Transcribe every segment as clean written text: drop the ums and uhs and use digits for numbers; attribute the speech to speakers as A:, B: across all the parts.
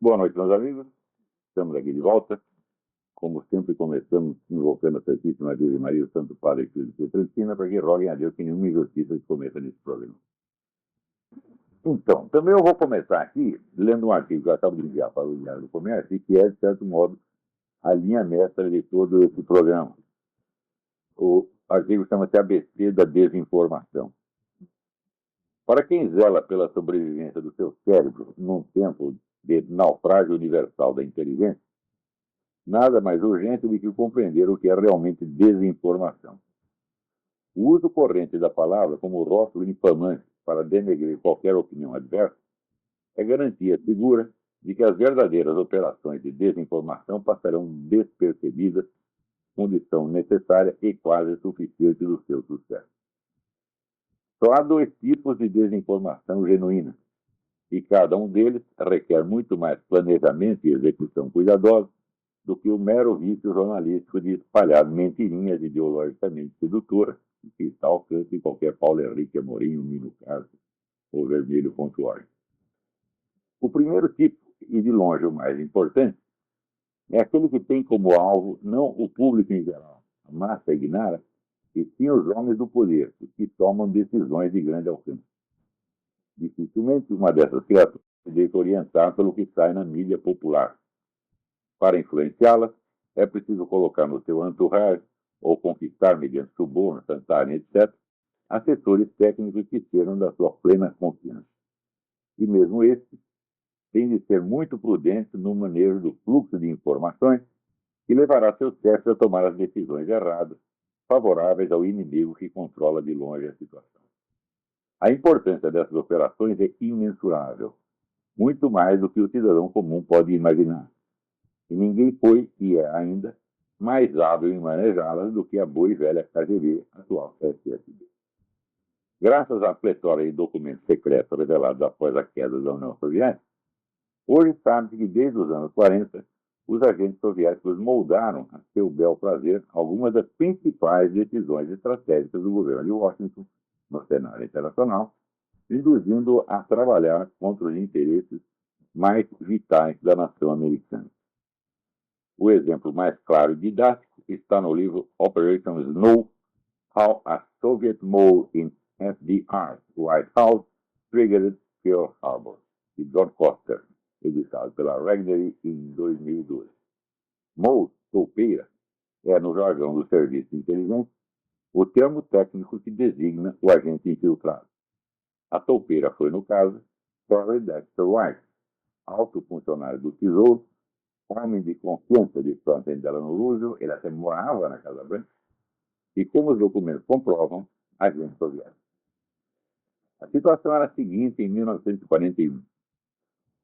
A: Boa noite, meus amigos. Estamos aqui de volta. Como sempre, começamos invocando a Santíssima Virgem Maria, o Santo Padre Filho de Pietrelcina, para que roguem a Deus que nenhuma injustiça se cometa nesse programa. Então, também eu vou começar aqui lendo um artigo que eu acabo de enviar para o Diário do Comércio, e que é, de certo modo, a linha mestra de todo esse programa. O artigo chama-se ABC da Desinformação. Para quem zela pela sobrevivência do seu cérebro num tempo de naufrágio universal da inteligência, nada mais urgente do que compreender o que é realmente desinformação. O uso corrente da palavra como rótulo infamante para denegrir qualquer opinião adversa é garantia segura de que as verdadeiras operações de desinformação passarão despercebidas, condição necessária e quase suficiente do seu sucesso. Só há dois tipos de desinformação genuína, e cada um deles requer muito mais planejamento e execução cuidadosa do que o mero vício jornalístico de espalhar mentirinhas ideologicamente sedutoras que está ao alcance de qualquer Paulo Henrique Amorim, Nino Castro ou Vermelho.org. O primeiro tipo, e de longe o mais importante, é aquele que tem como alvo não o público em geral, a massa ignara, e sim os homens do poder, os que tomam decisões de grande alcance. Dificilmente uma dessas criaturas se deixa orientar pelo que sai na mídia popular. Para influenciá-la, é preciso colocar no seu entourage, ou conquistar mediante suborno, chantage, etc., assessores técnicos que sejam da sua plena confiança. E mesmo estes têm de ser muito prudentes no manejo do fluxo de informações que levará seus chefes a tomar as decisões erradas, favoráveis ao inimigo que controla de longe a situação. A importância dessas operações é imensurável, muito mais do que o cidadão comum pode imaginar. E ninguém foi, e é ainda, mais hábil em manejá-las do que a boa e velha KGB, atual FSB. Graças à pletora de documentos secretos revelados após a queda da União Soviética, hoje sabe-se que desde os anos 40, os agentes soviéticos moldaram a seu bel prazer algumas das principais decisões estratégicas do governo de Washington no cenário internacional, induzindo-o a trabalhar contra os interesses mais vitais da nação americana. O exemplo mais claro e didático está no livro Operation Snow, How a Soviet Mole in FDR's White House Triggered Pearl Harbor, de John Koster, editado pela Regnery em 2012. Mole, toupeira, é, no jargão do serviço de inteligência, o termo técnico que designa o agente infiltrado. A toupeira foi, no caso, Terry Dexter White, alto funcionário do Tesouro, homem de confiança de Franklin Delano Roosevelt, ele até morava na Casa Branca, e como os documentos comprovam, agente soviético. A situação era a seguinte em 1941.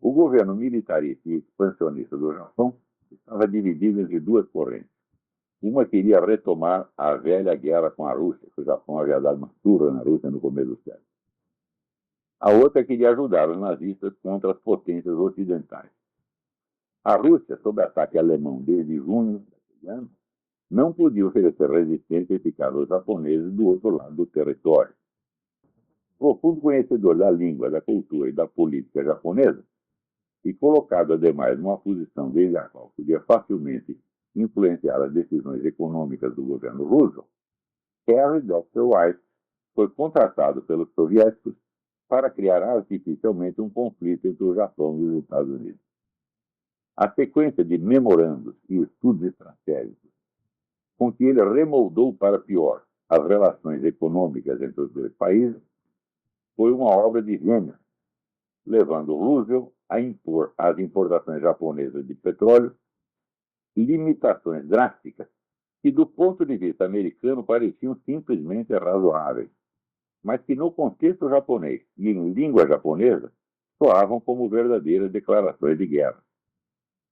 A: O governo militarista e expansionista do Japão estava dividido entre duas correntes. Uma queria retomar a velha guerra com a Rússia, que o Japão havia dado uma surra na Rússia no começo do século. A outra queria ajudar os nazistas contra as potências ocidentais. A Rússia, sob ataque alemão desde junho daquele ano, não podia oferecer resistência eficaz aos japoneses do outro lado do território. Profundo conhecedor da língua, da cultura e da política japonesa, e colocado ademais numa posição desde a qual podia facilmente influenciar as decisões econômicas do governo Roosevelt, Harry Dr. White foi contratado pelos soviéticos para criar artificialmente um conflito entre o Japão e os Estados Unidos. A sequência de memorandos e estudos estratégicos com que ele remoldou para pior as relações econômicas entre os dois países foi uma obra de gênio, levando Roosevelt a impor às importações japonesas de petróleo limitações drásticas que, do ponto de vista americano, pareciam simplesmente razoáveis, mas que, no contexto japonês e em língua japonesa, soavam como verdadeiras declarações de guerra.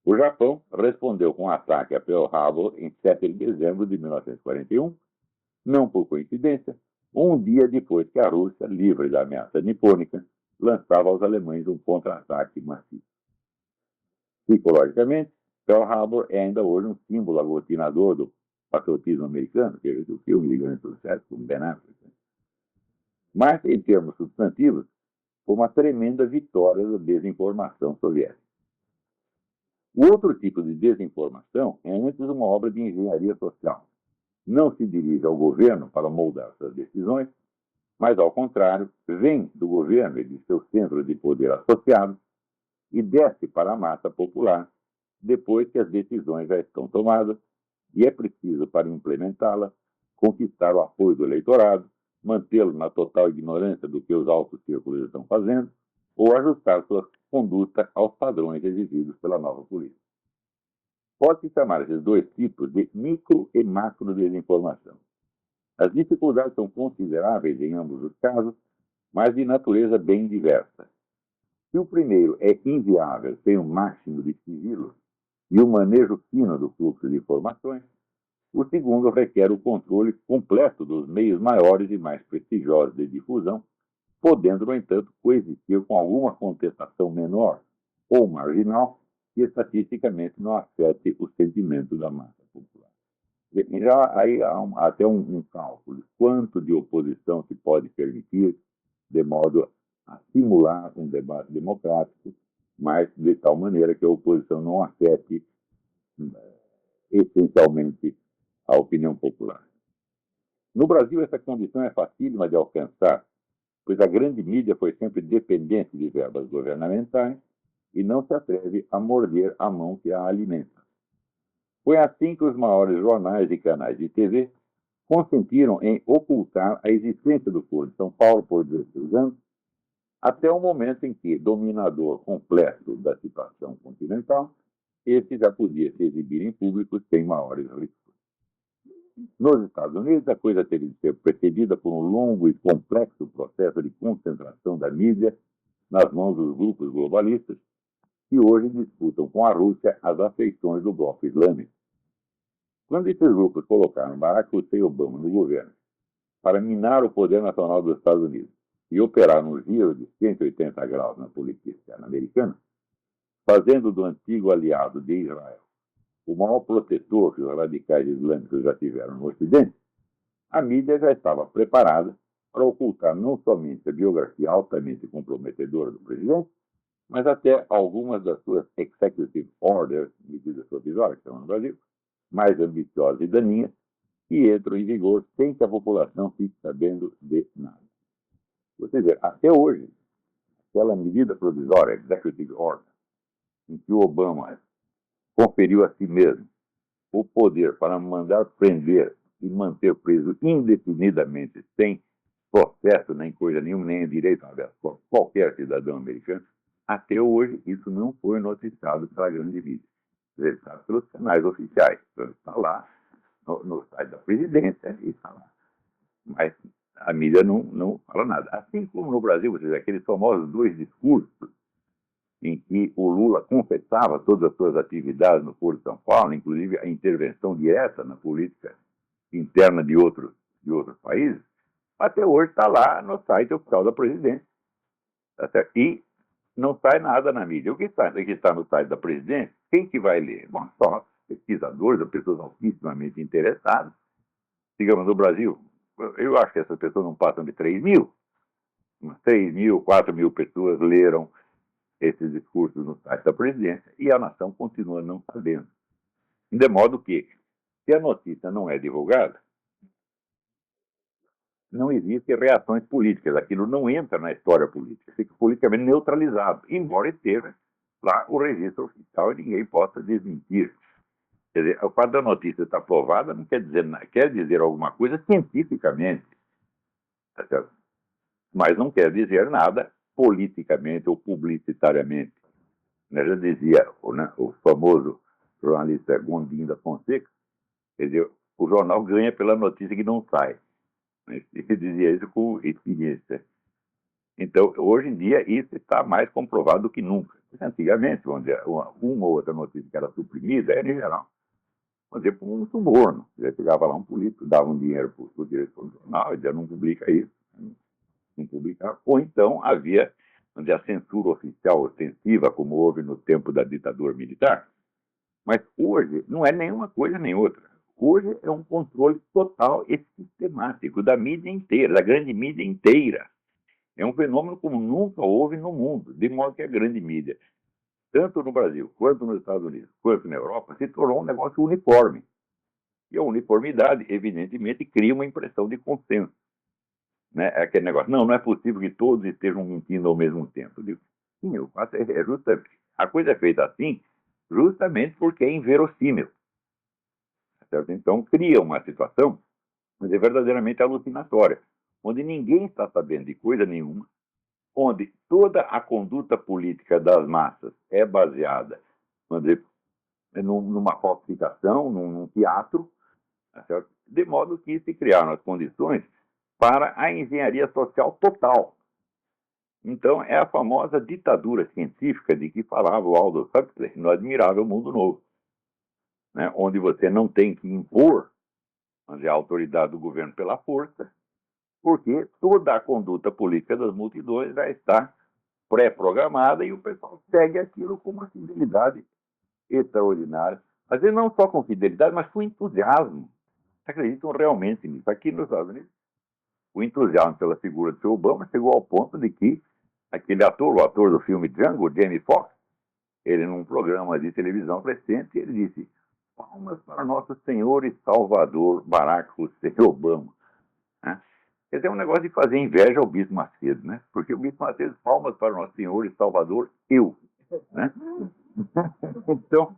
A: O Japão respondeu com um ataque a Pearl Harbor em 7 de dezembro de 1941, não por coincidência, um dia depois que a Rússia, livre da ameaça nipônica, lançava aos alemães um contra-ataque maciço. Psicologicamente, Pearl Harbor é ainda hoje um símbolo aglutinador do patriotismo americano, que é o filme de grande sucesso, com Ben Affleck. Mas, em termos substantivos, foi uma tremenda vitória da desinformação soviética. O outro tipo de desinformação é antes uma obra de engenharia social. Não se dirige ao governo para moldar suas decisões, mas, ao contrário, vem do governo e de seu centro de poder associado e desce para a massa popular depois que as decisões já estão tomadas e é preciso, para implementá-la, conquistar o apoio do eleitorado, mantê-lo na total ignorância do que os altos círculos estão fazendo ou ajustar sua conduta aos padrões exigidos pela nova política. Pode-se chamar esses dois tipos de micro e macro desinformação. As dificuldades são consideráveis em ambos os casos, mas de natureza bem diversa. Se o primeiro é inviável sem o máximo de sigilo e o manejo fino do fluxo de informações, o segundo requer o controle completo dos meios maiores e mais prestigiosos de difusão, podendo, no entanto, coexistir com alguma contestação menor ou marginal que estatisticamente não afete o sentimento da massa popular. Já aí há até um cálculo, quanto de oposição se pode permitir, de modo a simular um debate democrático, mas de tal maneira que a oposição não afete essencialmente a opinião popular. No Brasil, essa condição é facílima de alcançar, pois a grande mídia foi sempre dependente de verbas governamentais e não se atreve a morder a mão que a alimenta. Foi assim que os maiores jornais e canais de TV consentiram em ocultar a existência do Foro de São Paulo por 16 anos, até o momento em que, dominador completo da situação continental, esse já podia se exibir em público sem maiores riscos. Nos Estados Unidos, a coisa teve de ser precedida por um longo e complexo processo de concentração da mídia nas mãos dos grupos globalistas, que hoje disputam com a Rússia as afeições do bloco islâmico. Quando esses grupos colocaram Barack Hussein Obama no governo para minar o poder nacional dos Estados Unidos e operar num giro de 180 graus na política externa americana, fazendo do antigo aliado de Israel o maior protetor que os radicais islâmicos já tiveram no Ocidente, a mídia já estava preparada para ocultar não somente a biografia altamente comprometedora do presidente, mas até algumas das suas executive orders, medidas provisórias, que são no Brasil, mais ambiciosas e daninhas, que entram em vigor sem que a população fique sabendo de nada. Você vê, até hoje, aquela medida provisória, executive order, em que o Obama conferiu a si mesmo o poder para mandar prender e manter preso indefinidamente, sem processo, nem coisa nenhuma, nem direito a qualquer cidadão americano, até hoje isso não foi noticiado pela grande mídia. Está pelos canais oficiais. Então, está lá no site da presidência e está lá. Mas a mídia não fala nada. Assim como no Brasil, você vê aqueles famosos dois discursos em que o Lula confessava todas as suas atividades no Foro de São Paulo, inclusive a intervenção direta na política interna de outros países, até hoje está lá no site oficial da presidência. Tá certo? E não sai nada na mídia. O que está no site da presidência, quem que vai ler? Bom, só pesquisadores ou pessoas altíssimamente interessadas. Digamos, no Brasil, eu acho que essas pessoas não passam de 3 mil. Umas 3 mil, 4 mil pessoas leram esses discursos no site da presidência e a nação continua não sabendo. De modo que, se a notícia não é divulgada, não existem reações políticas. Aquilo não entra na história política, fica politicamente neutralizado, embora esteja lá o registro oficial e ninguém possa desmentir. Quer dizer, o fato da notícia estar provada não quer dizer alguma coisa cientificamente, tá certo? Mas não quer dizer nada politicamente ou publicitariamente. Já dizia o famoso jornalista Gondim da Fonseca, quer dizer, o jornal ganha pela notícia que não sai. Ele dizia isso com experiência. Então, hoje em dia, isso está mais comprovado do que nunca. Antigamente, vamos dizer, uma ou outra notícia que era suprimida era, em geral, vamos dizer, por um suborno. Você chegava lá um político, dava um dinheiro para o diretor do jornal e dizia, não publica isso. Não publicar. Ou então havia, vamos dizer, a censura oficial ostensiva, como houve no tempo da ditadura militar. Mas hoje não é nenhuma coisa nem outra. Hoje é um controle total e sistemático da mídia inteira, da grande mídia inteira. É um fenômeno como nunca houve no mundo, de modo que a grande mídia tanto no Brasil, quanto nos Estados Unidos, quanto na Europa, se tornou um negócio uniforme. E a uniformidade, evidentemente, cria uma impressão de consenso. Né? É aquele negócio, não é possível que todos estejam mentindo ao mesmo tempo. Eu digo, sim, eu faço, é justamente, a coisa é feita assim, justamente porque é inverossímil. Certo? Então, cria uma situação, mas é verdadeiramente alucinatória, onde ninguém está sabendo de coisa nenhuma, onde toda a conduta política das massas é baseada, vamos dizer, numa falsificação, num teatro, certo? De modo que se criaram as condições para a engenharia social total. Então, é a famosa ditadura científica de que falava o Aldous Huxley no Admirável Mundo Novo, né? Onde você não tem que impor a autoridade do governo pela força, porque toda a conduta política das multidões já está pré-programada e o pessoal segue aquilo com uma fidelidade extraordinária. Às vezes não só com fidelidade, mas com entusiasmo. Acreditam realmente nisso. Aqui nos Estados Unidos, o entusiasmo pela figura de seu Obama chegou ao ponto de que aquele ator, o ator do filme Django, Jamie Foxx, ele num programa de televisão recente, ele disse: palmas para nosso Senhor e Salvador Barack Hussein Obama. Né? Quer dizer, é um negócio de fazer inveja ao Bispo Macedo, né? Porque o Bispo Macedo, palmas para nosso Senhor e Salvador, eu. Né? Então,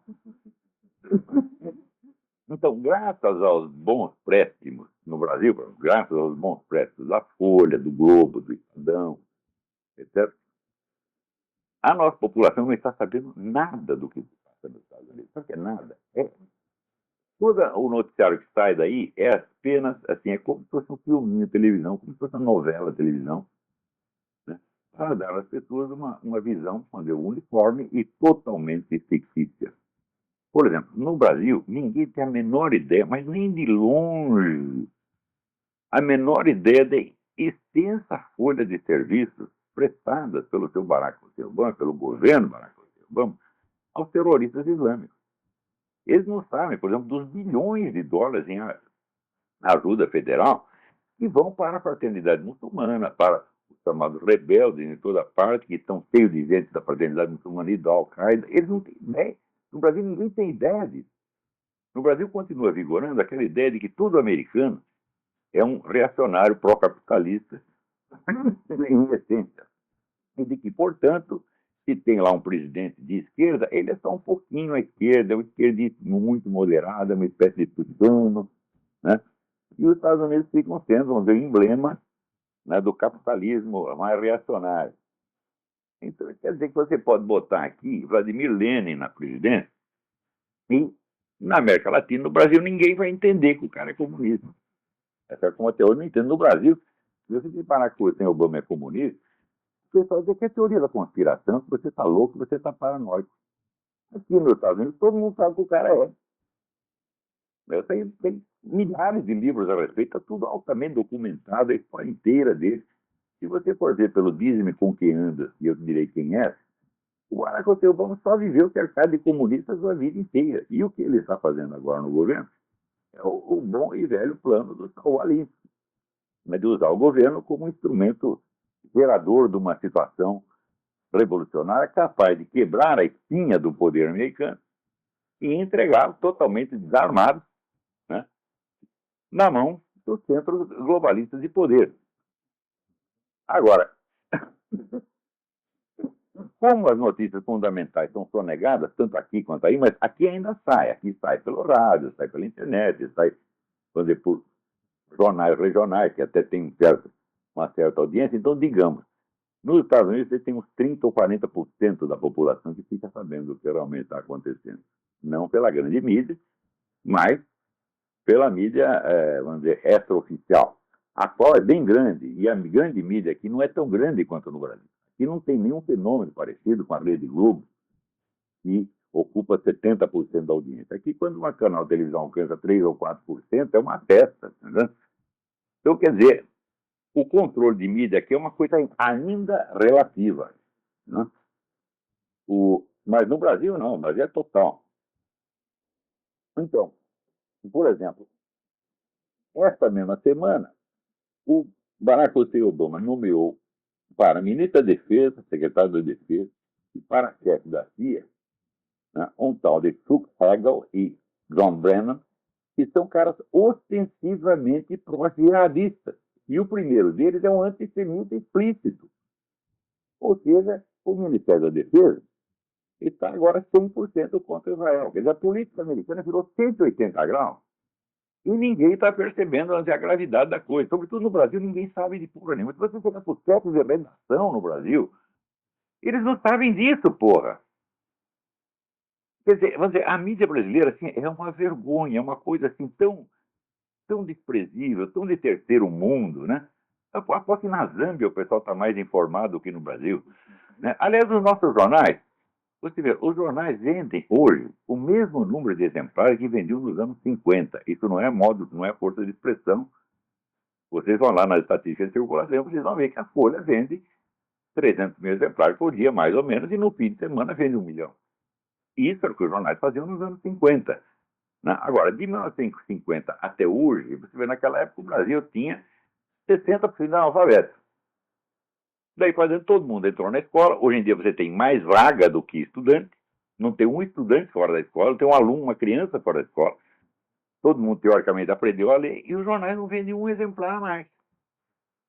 A: então, graças aos bons préstimos no Brasil, graças aos bons préstimos da Folha, do Globo, do Estadão, etc., a nossa população não está sabendo nada do que se passa nos Estados Unidos. Sabe que é nada? Todo o noticiário que sai daí é apenas, assim, é como se fosse um filminho de televisão, como se fosse uma novela de televisão, né? Para dar às pessoas uma visão, uniforme e totalmente fictícia. Por exemplo, no Brasil, ninguém tem a menor ideia, mas nem de longe, a menor ideia da extensa folha de serviços prestadas pelo seu Barack Hussein Obama, pelo governo Barack Hussein Obama, aos terroristas islâmicos. Eles não sabem, por exemplo, dos bilhões de dólares em ajuda federal que vão para a fraternidade muçulmana, para os chamados rebeldes em toda parte, que estão cheios de gente da fraternidade muçulmana e da Al-Qaeda. Eles não têm ideia. No Brasil, ninguém tem ideia disso. No Brasil, continua vigorando aquela ideia de que todo americano é um reacionário pró-capitalista, em essência. E de que, portanto, se tem lá um presidente de esquerda, ele é só um pouquinho à esquerda, é um esquerdista muito moderado, é uma espécie de tucano, né? E os Estados Unidos ficam sendo, vamos dizer, emblema, né, do capitalismo mais reacionário. Então, quer dizer que você pode botar aqui Vladimir Lenin na presidência e, na América Latina, no Brasil, ninguém vai entender que o cara é comunista. Essa como até hoje não entendo. No Brasil, se você comparar com o Obama é comunista, o pessoal diz que é teoria da conspiração, que você está louco, que você está paranoico. Aqui nos Estados Unidos, todo mundo sabe que o cara é. Tem milhares de livros a respeito, está tudo altamente documentado, a história inteira dele. Se você for ver pelo Diz-me com quem anda, e eu direi quem é, o Barack Hussein Obama só viveu cercado de comunistas a vida inteira. E o que ele está fazendo agora no governo é o bom e velho plano do Saul Alinsky, né, de usar o governo como um instrumento gerador de uma situação revolucionária capaz de quebrar a espinha do poder americano e entregá-lo totalmente desarmado, né, na mão dos centros globalistas de poder. Agora, como as notícias fundamentais são sonegadas, tanto aqui quanto aí, mas aqui ainda sai, aqui sai pelo rádio, sai pela internet, sai por jornais regionais, que até tem uma certa audiência, então digamos, nos Estados Unidos você tem uns 30 ou 40% da população que fica sabendo do que realmente está acontecendo. Não pela grande mídia, mas pela mídia, vamos dizer, extraoficial, a qual é bem grande, e a grande mídia aqui não é tão grande quanto no Brasil. Aqui não tem nenhum fenômeno parecido com a Rede Globo, que ocupa 70% da audiência. Aqui, quando um canal de televisão alcança 3 ou 4%, é uma festa. Né? Então, quer dizer, o controle de mídia aqui é uma coisa ainda relativa. Né? Mas no Brasil, não, no Brasil é total. Então, por exemplo, esta mesma semana, o Barack Hussein Obama nomeou para ministro da Defesa, secretário da Defesa, e para chefe da CIA, né, um tal de Chuck Hagel e John Brennan, que são caras ostensivamente pró-jihadistas. E o primeiro deles é um antissemita explícito. Ou seja, o Ministério da Defesa está agora 100% contra Israel. Quer dizer, a política americana virou 180 graus e ninguém está percebendo a gravidade da coisa. Sobretudo no Brasil, ninguém sabe de porra nenhuma. Se você pegar os chefes de redação no Brasil, eles não sabem disso, porra. Quer dizer, vamos dizer, a mídia brasileira assim, é uma vergonha, é uma coisa assim tão desprezível, tão de terceiro mundo, né? Eu aposto que na Zâmbia o pessoal está mais informado do que no Brasil. Né? Aliás, os nossos jornais, você vê, os jornais vendem hoje o mesmo número de exemplares que vendiam nos anos 50. Isso não é modo, não é força de expressão. Vocês vão lá nas estatísticas de circulação, vocês vão ver que a Folha vende 300 mil exemplares por dia, mais ou menos, e no fim de semana vende 1 milhão. Isso era o que os jornais faziam nos anos 50. Né? Agora, de 1950 até hoje, você vê, naquela época o Brasil tinha 60% de analfabetos. Daí para dentro todo mundo entrou na escola. Hoje em dia você tem mais vaga do que estudante. Não tem um estudante fora da escola, não tem um aluno, uma criança fora da escola. Todo mundo, teoricamente, aprendeu a ler e os jornais não vendem um exemplar mais.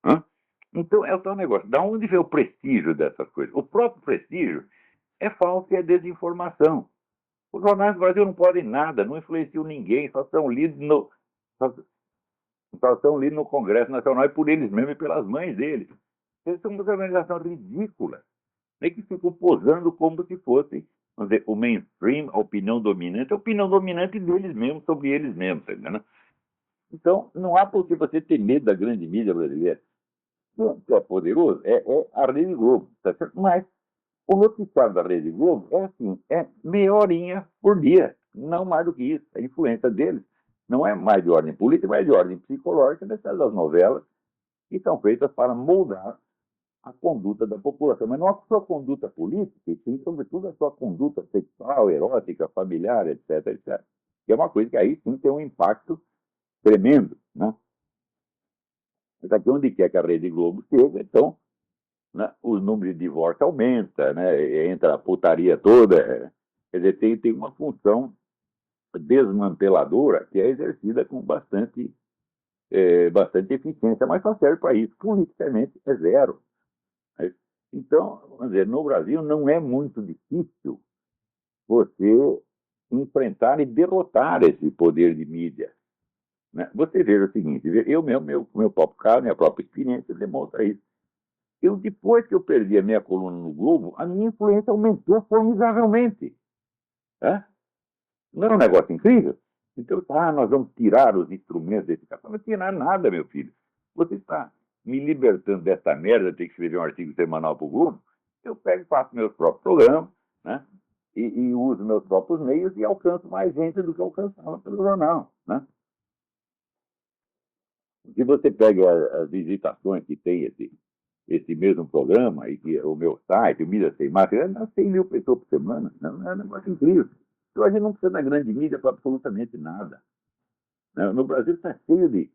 A: Hã? Então, é o tal negócio. Da onde vem o prestígio dessas coisas? O próprio prestígio é falso e é desinformação. Os jornais do Brasil não podem nada, não influenciam ninguém, só são lidos no Congresso Nacional e por eles mesmos e pelas mães deles. Eles são uma organização ridícula, nem que ficam posando como se fosse, vamos dizer, o mainstream, a opinião dominante deles mesmos, sobre eles mesmos, tá entendendo? Então, não há por que você ter medo da grande mídia brasileira. O que é poderoso é a Rede Globo, tá certo? Mas o noticiário da Rede Globo é assim, é meia horinha por dia, não mais do que isso. A influência deles não é mais de ordem política, mas de ordem psicológica dessas novelas que são feitas para moldar a conduta da população, mas não a sua conduta política, e sim, sobretudo, a sua conduta sexual, erótica, familiar, etc, etc. Que é uma coisa que aí sim tem um impacto tremendo, né? Mas aqui onde quer que a Rede Globo chega, então, né, os números de divórcio aumentam, né? Entra a putaria toda, quer dizer, tem uma função desmanteladora que é exercida com bastante eficiência, mas só serve para isso. Politicamente é zero. Então, vamos dizer, no Brasil não é muito difícil você enfrentar e derrotar esse poder de mídia. Né? Você veja o seguinte, eu mesmo, meu próprio caso, minha própria experiência demonstra isso. Depois que eu perdi a minha coluna no Globo, a minha influência aumentou formidavelmente. Né? Não era um negócio incrível? Então, nós vamos tirar os instrumentos desse cara. Não vai tirar nada, meu filho. Você está me libertando dessa merda, ter que escrever um artigo semanal para o Globo. Eu pego e faço meus próprios programas, né? E uso meus próprios meios e alcanço mais gente do que alcançava pelo jornal, né? Se você pega as visitações que tem esse mesmo programa, e que o meu site, o Mídia Sem Máscara, dá 100 mil pessoas por semana. Não é um negócio incrível. Então a gente não precisa da grande mídia para absolutamente nada. Né? No Brasil está cheio de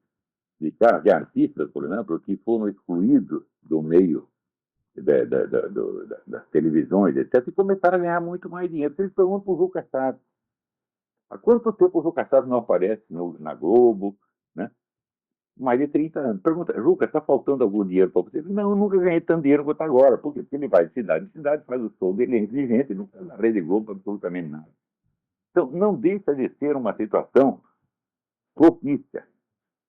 A: artistas, por exemplo, que foram excluídos do meio das televisões, etc., e começaram a ganhar muito mais dinheiro. Vocês perguntam para o Juca Chaves. Há quanto tempo o Juca Chaves não aparece na Globo? Né? Mais de 30 anos. Pergunta, Juca, está faltando algum dinheiro para você? Não, eu nunca ganhei tanto dinheiro quanto agora. Por quê? Porque ele vai de cidade em cidade, faz o show dele, é exigente, e não faz na Rede Globo absolutamente nada. Então, não deixa de ser uma situação propícia.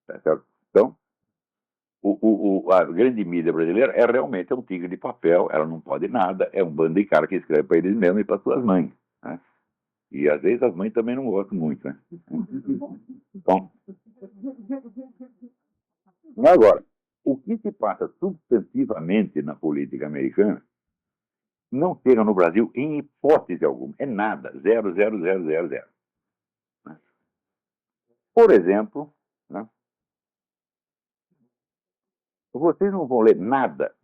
A: Tá certo? Então, a grande mídia brasileira é realmente um tigre de papel, ela não pode nada, é um bando de cara que escreve para eles mesmos e para suas mães. Né? E às vezes as mães também não gostam muito. Né? Então, agora, o que se passa substantivamente na política americana não chega no Brasil em hipótese alguma. É nada. Zero, zero, zero, zero, zero. Né? Por exemplo, né? Vocês não vão ler nada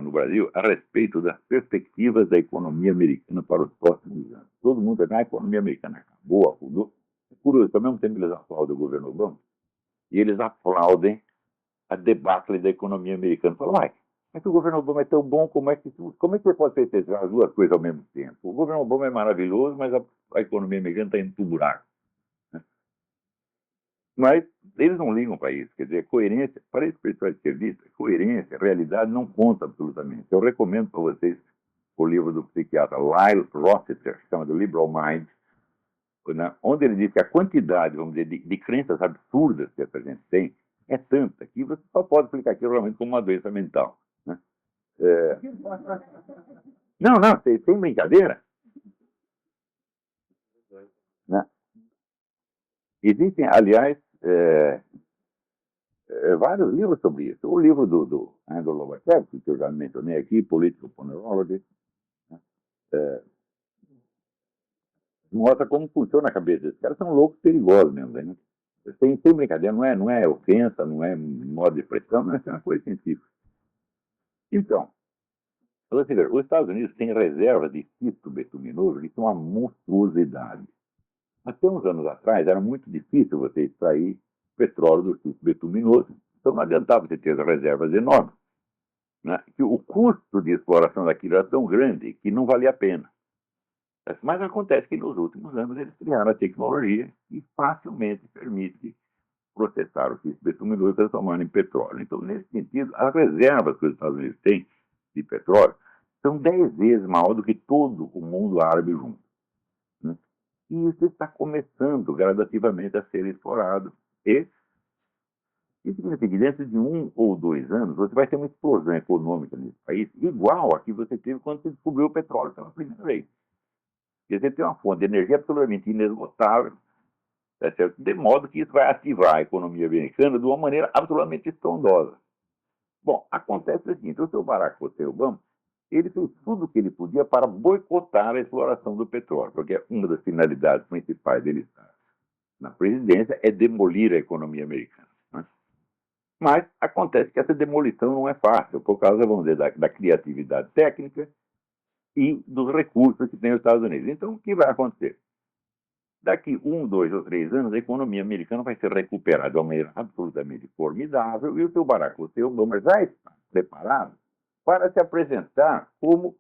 A: no Brasil a respeito das perspectivas da economia americana para os próximos anos. Todo mundo diz, a economia americana acabou, afundou. É curioso, ao mesmo tempo que eles aplaudem o governo Obama, e eles aplaudem a debacle da economia americana. Falam, Mas o governo Obama é tão bom, como é que você pode festejar as duas coisas ao mesmo tempo? O governo Obama é maravilhoso, mas a economia americana está indo para o buraco. Né? Mas eles não ligam para isso. Quer dizer, coerência, para esse pessoal de serviço, coerência, realidade não conta absolutamente. Eu recomendo para vocês o livro do psiquiatra Lyle Rossiter, que chama The Liberal Mind, né, onde ele diz que a quantidade, vamos dizer, de crenças absurdas que essa gente tem é tanta que você só pode explicar aquilo realmente como uma doença mental. Né? É... Não, não, sem brincadeira. Né? Existem, aliás, vários livros sobre isso. O livro do Andrew Lovachev, que eu já mencionei aqui, Political Ponerology, né? Mostra como funciona a cabeça desses caras. São loucos perigosos mesmo. Né? Sem brincadeira, não é ofensa, não é modo de expressão, mas é uma coisa científica. Então, os Estados Unidos têm reserva de cisto betuminoso, isso é uma monstruosidade. Até uns anos atrás era muito difícil você extrair petróleo do cisto betuminoso, então não adiantava você ter reservas enormes. Né? Que o custo de exploração daquilo era tão grande que não valia a pena. Mas acontece que nos últimos anos eles criaram a tecnologia que facilmente permite processar o cisto betuminoso e transformar em petróleo. Então, nesse sentido, as reservas que os Estados Unidos têm de petróleo são 10 vezes maior do que todo o mundo árabe junto. Né? E isso está começando gradativamente a ser explorado. E isso significa que dentro de 1 ou 2 anos você vai ter uma explosão econômica nesse país igual a que você teve quando você descobriu o petróleo pela primeira vez. Porque você tem uma fonte de energia absolutamente inesgotável, de modo que isso vai ativar a economia americana de uma maneira absolutamente estrondosa. Bom, acontece o seguinte, o seu Barack Hussein Obama, ele fez tudo o que ele podia para boicotar a exploração do petróleo, porque uma das finalidades principais dele estar na presidência é demolir a economia americana. Né? Mas acontece que essa demolição não é fácil, por causa, vamos dizer, da criatividade técnica e dos recursos que tem os Estados Unidos. Então, o que vai acontecer? Daqui 1, 2 ou 3 anos, a economia americana vai ser recuperada de uma maneira absolutamente formidável e o seu Barack Hussein Obama já está preparado para se apresentar como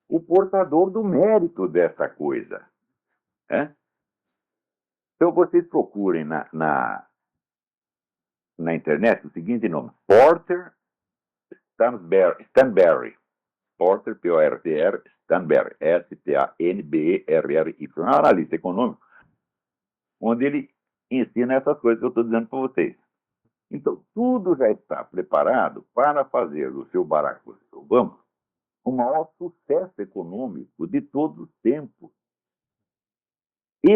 A: o portador do mérito dessa coisa. Né? Então, vocês procurem na internet o seguinte nome: Porter Stansberry. Porter, P-O-R-T-R, Stansberry, S-T-A-N-B-E-R-R-Y. É um analista econômico, onde ele ensina essas coisas que eu estou dizendo para vocês. Então, tudo já está preparado para fazer do seu Barack Obama o maior sucesso econômico de todos os tempos e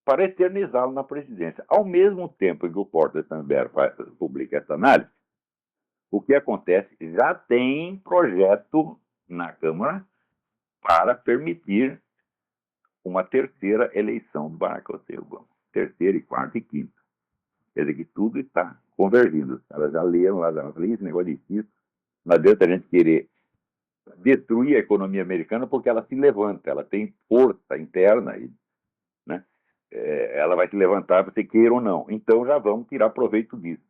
A: para eternizá-lo na presidência. Ao mesmo tempo que o Porter Stansberry publica essa análise, o que acontece? Já tem projeto na Câmara para permitir uma terceira eleição do Barack Hussein Obama. Terceira, e quarta e quinta. Quer dizer que tudo está convergindo. Os caras já leram lá, já falaram, esse negócio difícil. Não adianta a gente querer destruir a economia americana porque ela se levanta, ela tem força interna, e, né? Ela vai se levantar, você queira ou não. Então já vamos tirar proveito disso.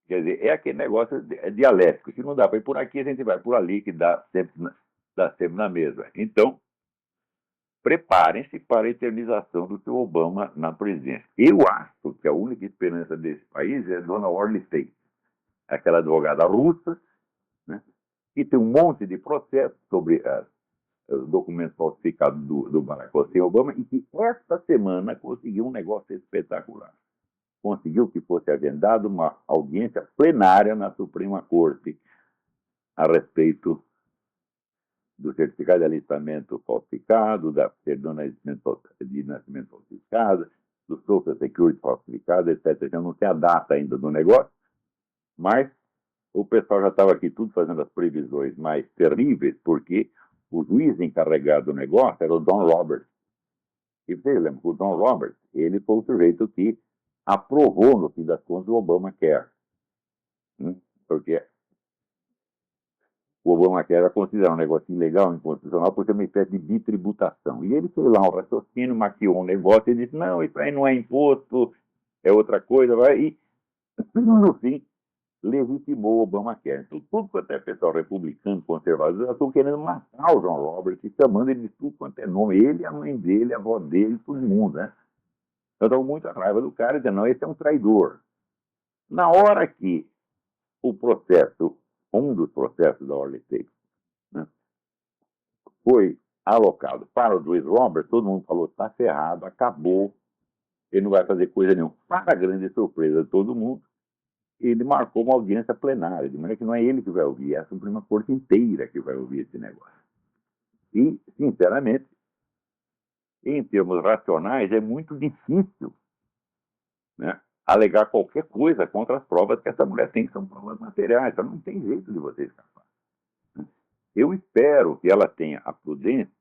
A: Quer dizer, é aquele negócio dialético. Se não dá para ir por aqui, a gente vai por ali, que dá sempre na mesma. Então, preparem-se para a eternização do seu Obama na presidência. Eu acho que a única esperança desse país é a dona Orly Tate, aquela advogada russa, né, que tem um monte de processos sobre os documentos falsificados do Barack Hussein Obama e que esta semana conseguiu um negócio espetacular. Conseguiu que fosse agendada uma audiência plenária na Suprema Corte a respeito do certificado de alistamento falsificado, da certidão de nascimento falsificada, do Social Security falsificado, etc. Eu não sei a data ainda do negócio, mas o pessoal já estava aqui tudo fazendo as previsões mais terríveis, porque o juiz encarregado do negócio era o Don Roberts. E você lembra que o Don Roberts, ele foi o sujeito que aprovou, no fim das contas, o Obamacare. Porque o Obamacare era considerado um negócio ilegal, inconstitucional, por ser uma espécie de bitributação. E ele fez lá um raciocínio, maquiou um negócio e disse, não, isso aí não é imposto, é outra coisa. E, no fim, legitimou o Obamacare. Então, tudo quanto é pessoal republicano, conservador, já estão querendo matar o John Roberts e chamando ele de tudo quanto é nome. Ele, a mãe dele, a avó dele, todo mundo, né? Eu estou muito raiva do cara, dizendo, não, esse é um traidor. Na hora que o processo, um dos processos da Orly State, né, foi alocado para o Juiz Roberts, todo mundo falou, está ferrado, acabou, ele não vai fazer coisa nenhuma. Para a grande surpresa de todo mundo, ele marcou uma audiência plenária, de maneira que não é ele que vai ouvir, é a Suprema Corte inteira que vai ouvir esse negócio. E, sinceramente, em termos racionais, é muito difícil, né, alegar qualquer coisa contra as provas que essa mulher tem, que são provas materiais. Então não tem jeito de você escapar. Eu espero que ela tenha a prudência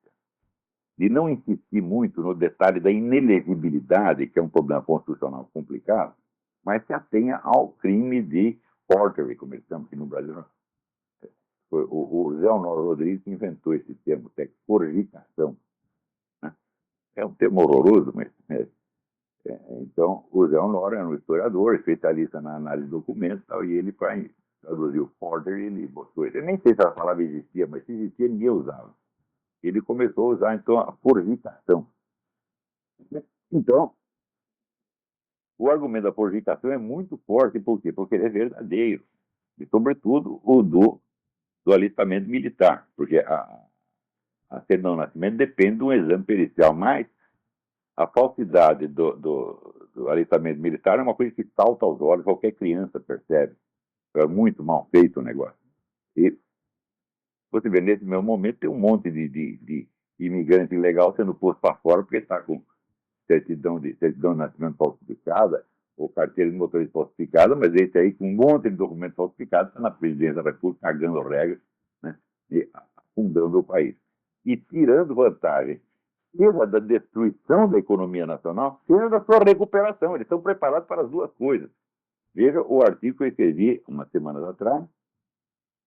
A: de não insistir muito no detalhe da inelegibilidade, que é um problema constitucional complicado, mas se atenha ao crime de forgery, como eles chamam aqui no Brasil. O Zé Honório Rodrigues que inventou esse termo, que é forgicação. Né? É um termo horroroso, mas... então, o Zé Honório era um historiador, especialista na análise de documentos, e ele, para traduzir o forgery, ele botou isso. Eu nem sei se a palavra existia, mas se existia, ninguém usava. Ele começou a usar, então, a forgicação. Então, o argumento da forgicação é muito forte. Por quê? Porque ele é verdadeiro. E, sobretudo, o do alistamento militar. Porque a certidão de nascimento depende de um exame pericial. Mas a falsidade do alistamento militar é uma coisa que salta aos olhos, qualquer criança percebe. É muito mal feito o negócio. E você vê, nesse mesmo momento, tem um monte de imigrante ilegal sendo posto para fora porque está com certidão de nascimento falsificada ou carteira de motorista falsificada, mas esse aí com um monte de documentos falsificados está na presidência da República cagando regras, né, e afundando o país. E tirando vantagem, seja da destruição da economia nacional, seja da sua recuperação. Eles estão preparados para as duas coisas. Veja o artigo que eu escrevi umas semanas atrás,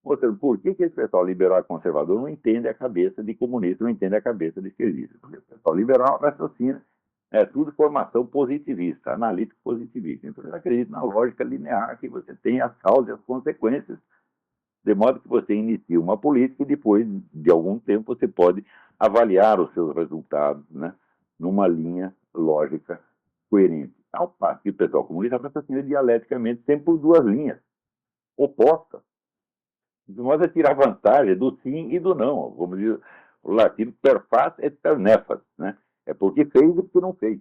A: mostrando por que esse pessoal liberal e conservador não entende a cabeça de comunista, não entende a cabeça de esquerdista. Porque o pessoal liberal raciocina, é tudo formação positivista, analítico positivista. Então, ele acredita na lógica linear, que você tem as causas e as consequências, de modo que você inicia uma política e depois de algum tempo você pode avaliar os seus resultados, né, numa linha lógica coerente. Ao passo que o pessoal comunista raciocina dialeticamente sempre por duas linhas opostas. De modo a tirar vantagem do sim e do não. Como diz o latino, per fas et per nefas, né? É porque fez e porque não fez.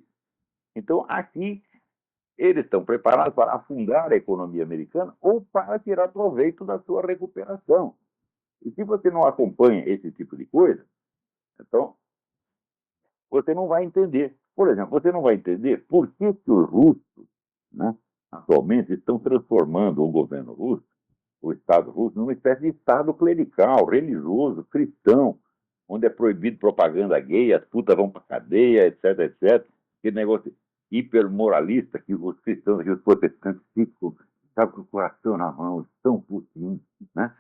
A: Então, aqui, eles estão preparados para afundar a economia americana ou para tirar proveito da sua recuperação. E se você não acompanha esse tipo de coisa, então, você não vai entender. Por exemplo, você não vai entender por que os russos, né, atualmente estão transformando o governo russo, o Estado russo, numa espécie de Estado clerical, religioso, cristão, onde é proibido propaganda gay, as putas vão para cadeia, etc, etc. Aquele negócio hipermoralista que os cristãos e os protestantes ficam com o coração na mão, estão putinhos, né?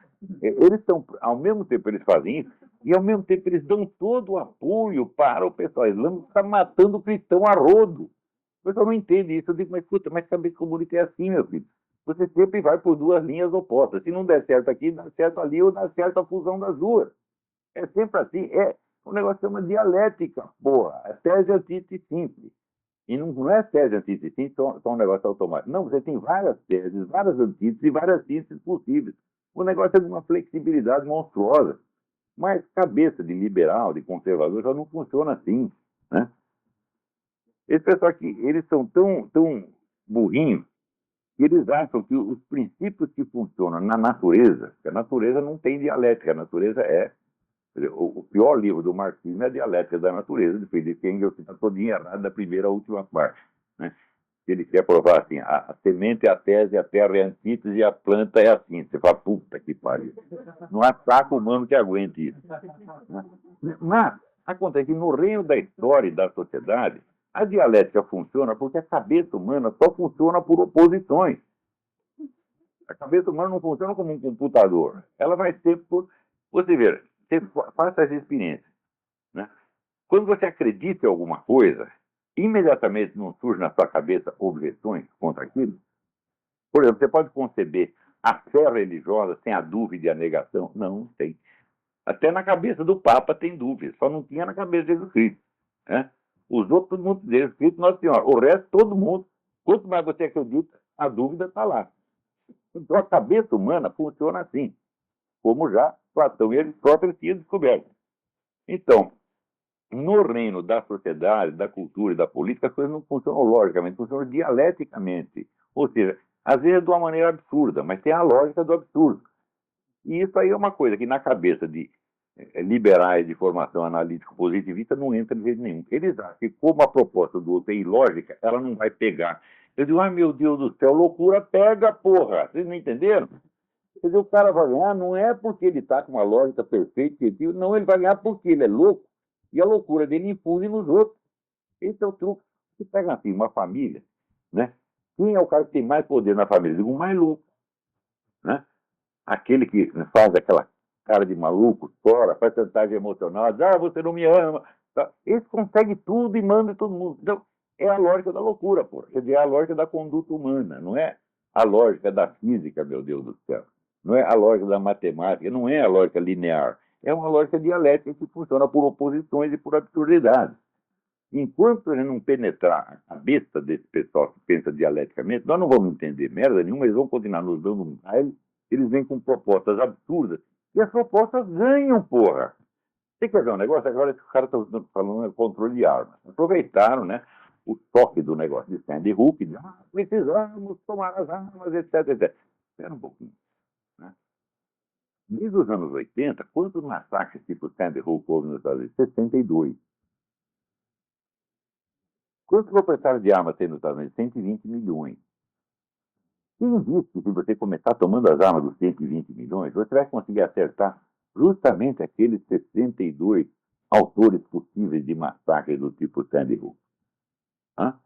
A: Eles estão, ao mesmo tempo eles fazem isso, e ao mesmo tempo eles dão todo o apoio para o pessoal islâmico que está matando o cristão a rodo. O pessoal não entende isso. Eu digo, mas puta, mas cabeça comunista é assim, meu filho. Você sempre vai por duas linhas opostas. Se não der certo aqui, dá certo ali, ou dá certo a fusão das duas. É sempre assim. O negócio chama dialética, porra. É tese, antítese simples. E não é tese, antítese simples, só um negócio automático. Não, você tem várias teses, várias antíteses e várias sínteses possíveis. O negócio é de uma flexibilidade monstruosa. Mas cabeça de liberal, de conservador, já não funciona assim, né? Esse pessoal aqui, eles são tão burrinhos que eles acham que os princípios que funcionam na natureza, que a natureza não tem dialética, a natureza é... O pior livro do marxismo é a Dialética da Natureza, de Friedrich Engels, que está todinho errado da primeira à última parte, né? Ele quer provar assim, a semente é a tese, a terra é a antítese e a planta é a síntese. Você fala, puta que pariu. Não há saco humano que aguente isso. Mas acontece que no reino da história e da sociedade, a dialética funciona porque a cabeça humana só funciona por oposições. A cabeça humana não funciona como um computador. Ela vai ser por... Você vê, você faça essa experiência, né? Quando você acredita em alguma coisa, imediatamente não surge na sua cabeça objeções contra aquilo. Por exemplo, você pode conceber a fé religiosa sem a dúvida e a negação? Não, não tem. Até na cabeça do Papa tem dúvida, só não tinha na cabeça de Jesus Cristo. Né? Os outros, todo mundo diz, Jesus Cristo, Nossa Senhora. O resto, todo mundo. Quanto mais você acredita, a dúvida está lá. Então a cabeça humana funciona assim, como já Platão e Aristóteles tinham descoberto. Então, no reino da sociedade, da cultura e da política, as coisas não funcionam logicamente, funcionam dialeticamente. Ou seja, às vezes de uma maneira absurda, mas tem a lógica do absurdo. E isso aí é uma coisa que na cabeça de liberais de formação analítico-positivista não entra de jeito nenhum. Eles acham que como a proposta do outro é ilógica, ela não vai pegar. Eu digo, ai meu Deus do céu, loucura pega, porra! Vocês não entenderam? Quer dizer, o cara vai ganhar não é porque ele está com uma lógica perfeita, não, ele vai ganhar porque ele é louco e a loucura dele infunde nos outros. Esse é o truque. Você pega assim, uma família, né? Quem é o cara que tem mais poder na família? Eu digo, o mais louco, né? Aquele que faz aquela cara de maluco, chora, faz chantagem emocional, diz, você não me ama. Tá? Esse consegue tudo e manda todo mundo. Então, é a lógica da loucura, porra. Quer dizer, é a lógica da conduta humana, não é a lógica da física, meu Deus do céu. Não é a lógica da matemática, não é a lógica linear. É uma lógica dialética que funciona por oposições e por absurdidades. Enquanto a gente não penetrar a cabeça desse pessoal que pensa dialeticamente, nós não vamos entender merda nenhuma, eles vão continuar nos dando um baile, eles vêm com propostas absurdas, e as propostas ganham, porra. Tem que fazer um negócio, agora esse cara está falando de controle de armas. Aproveitaram, né, o toque do negócio de Sandy Hook, de, precisamos tomar as armas, etc, etc. Espera um pouquinho. Né? Desde os anos 80, quantos massacres tipo Sandy Hook houve nos Estados Unidos? 62. Quantos proprietários de armas tem nos Estados Unidos? 120 milhões. Quem disse que se você começar tomando as armas dos 120 milhões, você vai conseguir acertar justamente aqueles 62 autores possíveis de massacre do tipo Sandy Hook? Hã?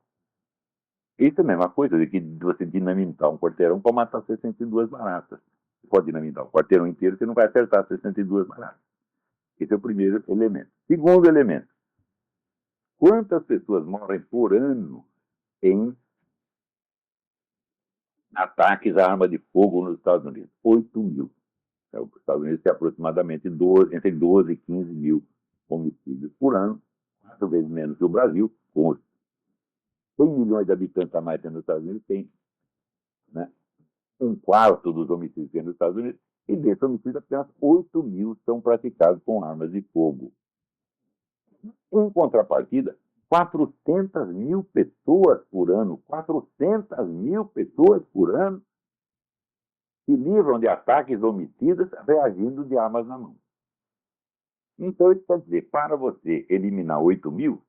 A: Isso é a mesma coisa de que você dinamitar um quarteirão para matar 62 baratas. Você pode dinamitar um quarteirão inteiro, você não vai acertar 62 baratas. Esse é o primeiro elemento. Segundo elemento, quantas pessoas morrem por ano em ataques à arma de fogo nos Estados Unidos? 8 mil. Os Estados Unidos têm aproximadamente entre 12 e 15 mil homicídios por ano, 4 vezes menos que o Brasil, com os 100 milhões de habitantes a mais que nos Estados Unidos, tem, né, um quarto dos homicídios que tem nos Estados Unidos, e desses homicídios apenas 8 mil são praticados com armas de fogo. Em contrapartida, 400 mil pessoas por ano, 400 mil pessoas por ano, se livram de ataques homicidas reagindo de armas na mão. Então, isso quer dizer, para você eliminar 8 mil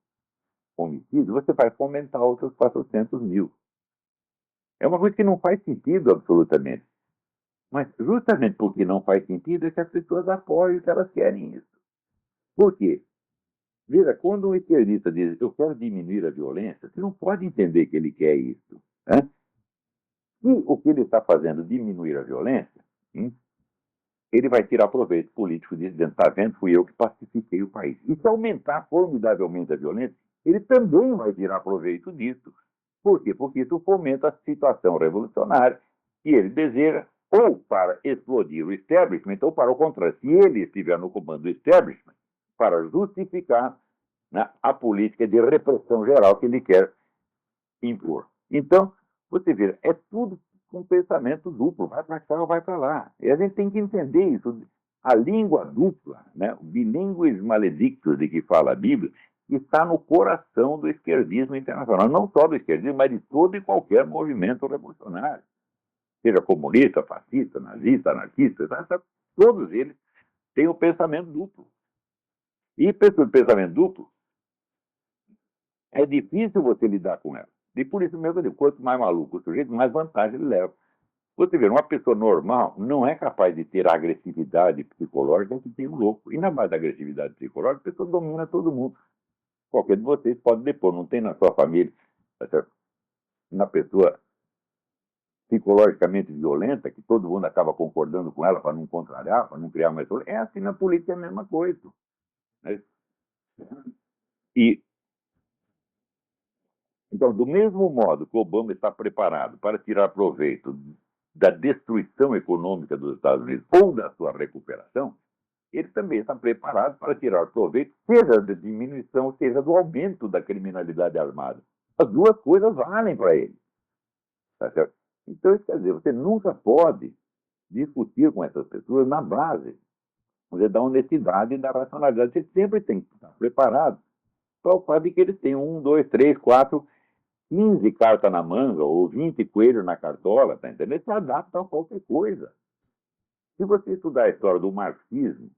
A: homicídios, você vai fomentar outros 400 mil. É uma coisa que não faz sentido absolutamente. Mas justamente porque não faz sentido é que as pessoas apoiam que elas querem isso. Por quê? Veja, quando um esquerdista diz eu quero diminuir a violência, você não pode entender que ele quer isso. Né? E o que ele está fazendo, diminuir a violência, ele vai tirar proveito político disso, dizendo, está vendo, fui eu que pacifiquei o país. E se aumentar formidavelmente a violência, ele também vai tirar proveito disso. Por quê? Porque isso fomenta a situação revolucionária que ele deseja, ou para explodir o establishment, ou para o contrário, se ele estiver no comando do establishment, para justificar, né, a política de repressão geral que ele quer impor. Então, você vê, é tudo com pensamento duplo, vai para cá ou vai para lá. E a gente tem que entender isso. A língua dupla, né, o bilingues maledictus de que fala a Bíblia, está no coração do esquerdismo internacional. Não só do esquerdismo, mas de todo e qualquer movimento revolucionário. Seja comunista, fascista, nazista, anarquista, todos eles têm o pensamento duplo. E pessoas de pensamento duplo, é difícil você lidar com ela. E por isso mesmo eu digo, quanto mais maluco o sujeito, mais vantagem ele leva. Você vê, uma pessoa normal não é capaz de ter a agressividade psicológica que tem um louco. E na base da agressividade psicológica, a pessoa domina todo mundo. Qualquer de vocês pode depor, não tem na sua família, tá certo? Uma pessoa psicologicamente violenta, que todo mundo acaba concordando com ela para não contrariar, para não criar mais... É assim na política, é a mesma coisa. Né? E então, do mesmo modo que o Obama está preparado para tirar proveito da destruição econômica dos Estados Unidos ou da sua recuperação, ele também está preparado para tirar proveito, seja da diminuição, seja do aumento da criminalidade armada. As duas coisas valem para ele. Tá certo? Então, isso quer dizer, você nunca pode discutir com essas pessoas na base da honestidade e da racionalidade. Você sempre tem que estar preparado para o fato de que eles têm 1, 2, 3, 4, 15 cartas na manga ou 20 coelhos na cartola, tá entendendo? Eles se adaptam a qualquer coisa. Se você estudar a história do marxismo,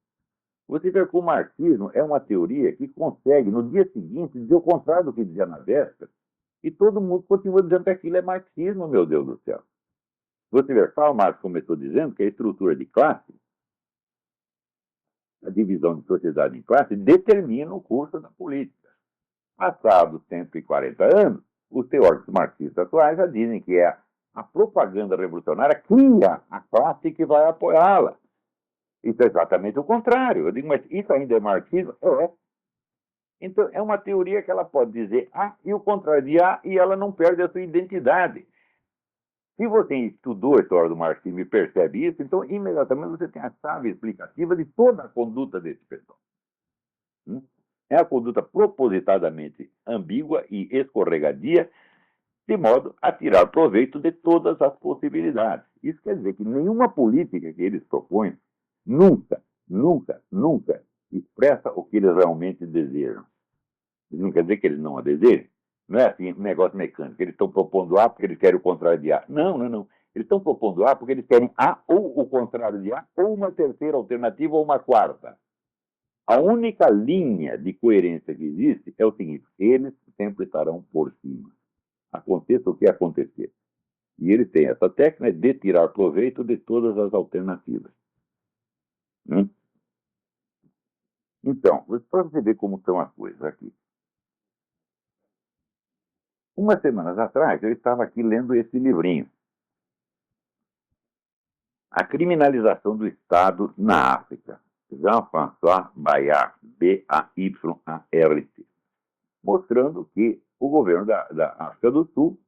A: você vê que o marxismo é uma teoria que consegue, no dia seguinte, dizer o contrário do que dizia na véspera, e todo mundo continua dizendo que aquilo é marxismo, meu Deus do céu. Você vê, Karl Marx começou dizendo que a estrutura de classe, a divisão de sociedade em classe, determina o curso da política. Passados 140 anos, os teóricos marxistas atuais já dizem que é a propaganda revolucionária cria a classe que vai apoiá-la. Isso é exatamente o contrário. Eu digo, mas isso ainda é marxismo? É. Então, é uma teoria que ela pode dizer A e o contrário de A e ela não perde a sua identidade. Se você estudou a história do marxismo e percebe isso, então imediatamente você tem a chave explicativa de toda a conduta desse pessoal. É a conduta propositadamente ambígua e escorregadia, de modo a tirar proveito de todas as possibilidades. Isso quer dizer que nenhuma política que eles propõem nunca, nunca, nunca expressa o que eles realmente desejam. Isso não quer dizer que eles não a desejem. Não é assim, um negócio mecânico. Eles estão propondo A porque eles querem o contrário de A. Não, não, não. Eles estão propondo A porque eles querem A ou o contrário de A, ou uma terceira alternativa ou uma quarta. A única linha de coerência que existe é o seguinte: eles sempre estarão por cima. Aconteça o que acontecer. E ele tem essa técnica de tirar proveito de todas as alternativas. Então, para você ver como estão as coisas aqui. Umas semanas atrás, eu estava aqui lendo esse livrinho. A criminalização do Estado na África. Jean-François Bayart, B-A-Y-A-R-T. Mostrando que o governo da África do Sul,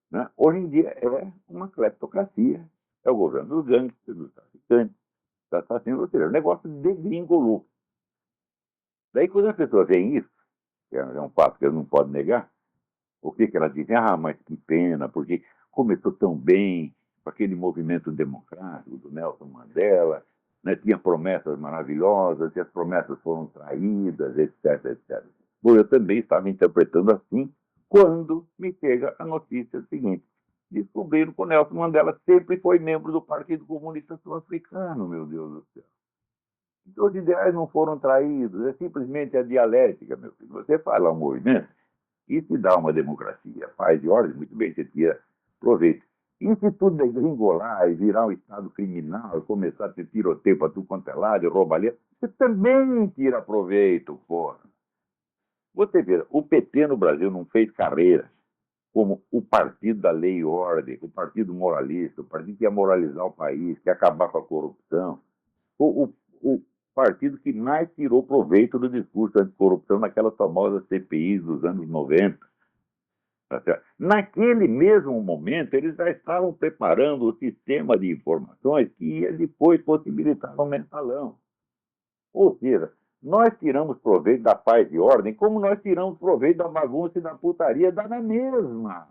A: né, hoje em dia é uma cleptocracia. É o governo dos gangsters, dos traficantes, dos assassinos, ou seja, o negócio degringolou. Daí, quando as pessoas veem isso, que é um fato que eles não podem negar, o que elas dizem? Ah, mas que pena, porque começou tão bem com aquele movimento democrático do Nelson Mandela, né? Tinha promessas maravilhosas, e as promessas foram traídas, etc, etc. Bom, eu também estava interpretando assim quando me chega a notícia seguinte. Descobriram que o Nelson Mandela sempre foi membro do Partido Comunista Sul-Africano, meu Deus do céu. Então, os ideais não foram traídos, é simplesmente a dialética, meu filho. Você fala um movimento, e se dá uma democracia, paz e ordem, muito bem, você tira proveito. E se tudo degringolar e virar um estado criminal, e começar a ter tiroteio para tudo quanto é lado, e roubalheira, você também tira proveito, porra. Você vê, o PT no Brasil não fez carreira como o partido da lei e ordem, o partido moralista, o partido que ia moralizar o país, que ia acabar com a corrupção. O partido que mais tirou proveito do discurso anticorrupção naquelas famosas CPIs dos anos 90. Naquele mesmo momento, eles já estavam preparando o sistema de informações que ia depois possibilitar o mensalão. Ou seja, nós tiramos proveito da paz e ordem, como nós tiramos proveito da bagunça e da putaria, dá na mesma.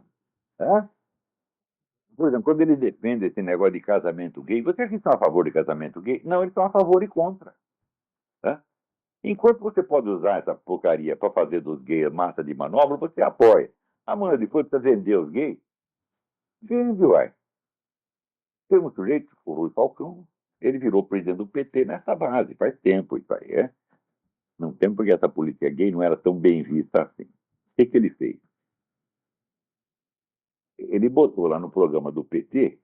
A: Tá? Por exemplo, quando eles defendem esse negócio de casamento gay, vocês que estão a favor de casamento gay? Não, eles estão a favor e contra. Tá? Enquanto você pode usar essa porcaria para fazer dos gays massa de manobra, você apoia. Amanhã depois precisa vender os gays? Vende, uai. Tem um sujeito, o Rui Falcão, ele virou presidente do PT nessa base, faz tempo isso aí, é? Não tem porque essa política gay não era tão bem vista assim. O que ele fez? Ele botou lá no programa do PT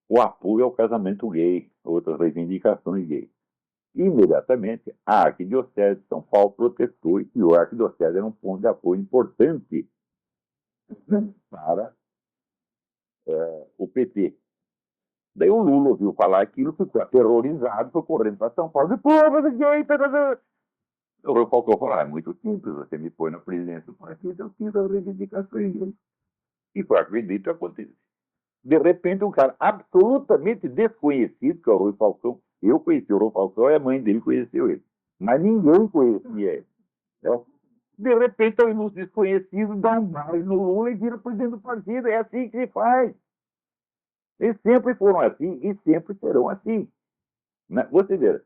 A: o apoio ao casamento gay, outras reivindicações gays. Imediatamente, a Arquidiocese de São Paulo protestou e a Arquidiocese era um ponto de apoio importante para o PT. Daí o Lula ouviu falar aquilo, ficou aterrorizado, foi correndo para São Paulo. Pô, mas é gay, o Falcão falou, é muito simples, você me põe na presidência do partido, eu tiro as reivindicações gays. E foi acredito que aconteceu. De repente, um cara absolutamente desconhecido, que é o Rui Falcão. Eu conheci o Rui Falcão e a mãe dele conheceu ele. Mas ninguém conhecia ele. Né? De repente, os desconhecidos dão um baile no Lula e vira presidente do partido. É assim que se faz. Eles sempre foram assim e sempre serão assim. Né? Você vê,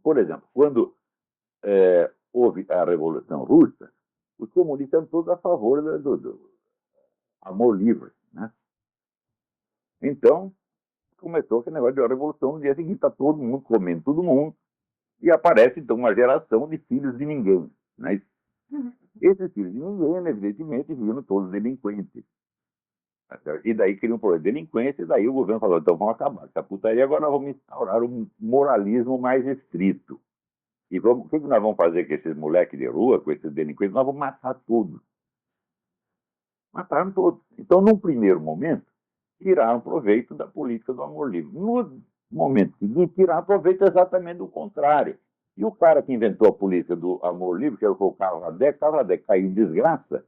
A: por exemplo, quando houve a Revolução Russa, os comunistas eram todos a favor do amor livre. Né? Então, começou aquele negócio de uma revolução. No dia seguinte, está todo mundo comendo todo mundo. E aparece, então, uma geração de filhos de ninguém. Né? Esses filhos de ninguém, evidentemente, viram todos delinquentes. E daí criam um problema de delinquência, e daí o governo falou, então vamos acabar com essa putaria, agora nós vamos instaurar um moralismo mais estrito. E vamos, o que nós vamos fazer com esses moleques de rua, com esses delinquentes? Nós vamos matar todos. Mataram todos. Então, num primeiro momento, tiraram proveito da política do amor livre. No momento seguinte, tiraram proveito exatamente do contrário. E o cara que inventou a política do amor livre, que foi o Carlos Radek caiu em desgraça,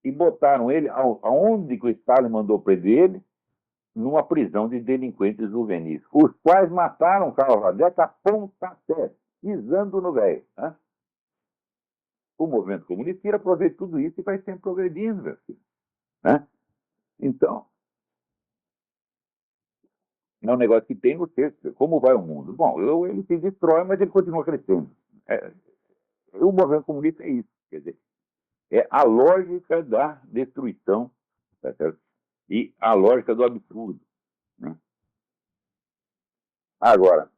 A: e botaram ele aonde que o Stalin mandou prender ele, numa prisão de delinquentes juvenis, os quais mataram Carlos Radek a pontapé, pisando no velho. Né? O movimento comunista tira proveito de tudo isso e vai sempre progredindo, meu filho. Né? Então, é um negócio que tem no texto. Como vai o mundo? Bom, ele se destrói, mas ele continua crescendo. O movimento comunista é isso. Quer dizer, é a lógica da destruição, tá certo? E a lógica do absurdo. Né? Agora,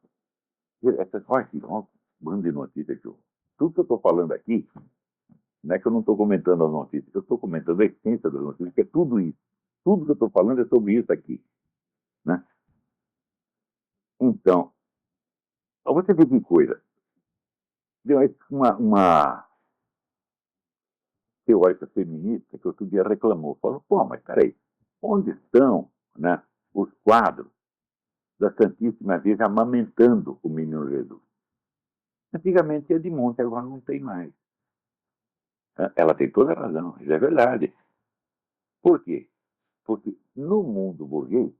A: olha aqui, um bando de notícias aqui. Tudo que eu estou falando aqui, não é que eu não estou comentando as notícias, eu estou comentando a essência das notícias, que é tudo isso. Tudo que eu estou falando é sobre isso aqui. Né? Então, você vê que coisa. Deu uma teórica feminista que outro dia reclamou. Falou, pô, mas peraí, onde estão, né, os quadros da Santíssima Virgem amamentando o menino Jesus? Antigamente tinha de monte, agora não tem mais. Ela tem toda a razão, isso é verdade. Por quê? Porque no mundo burguês,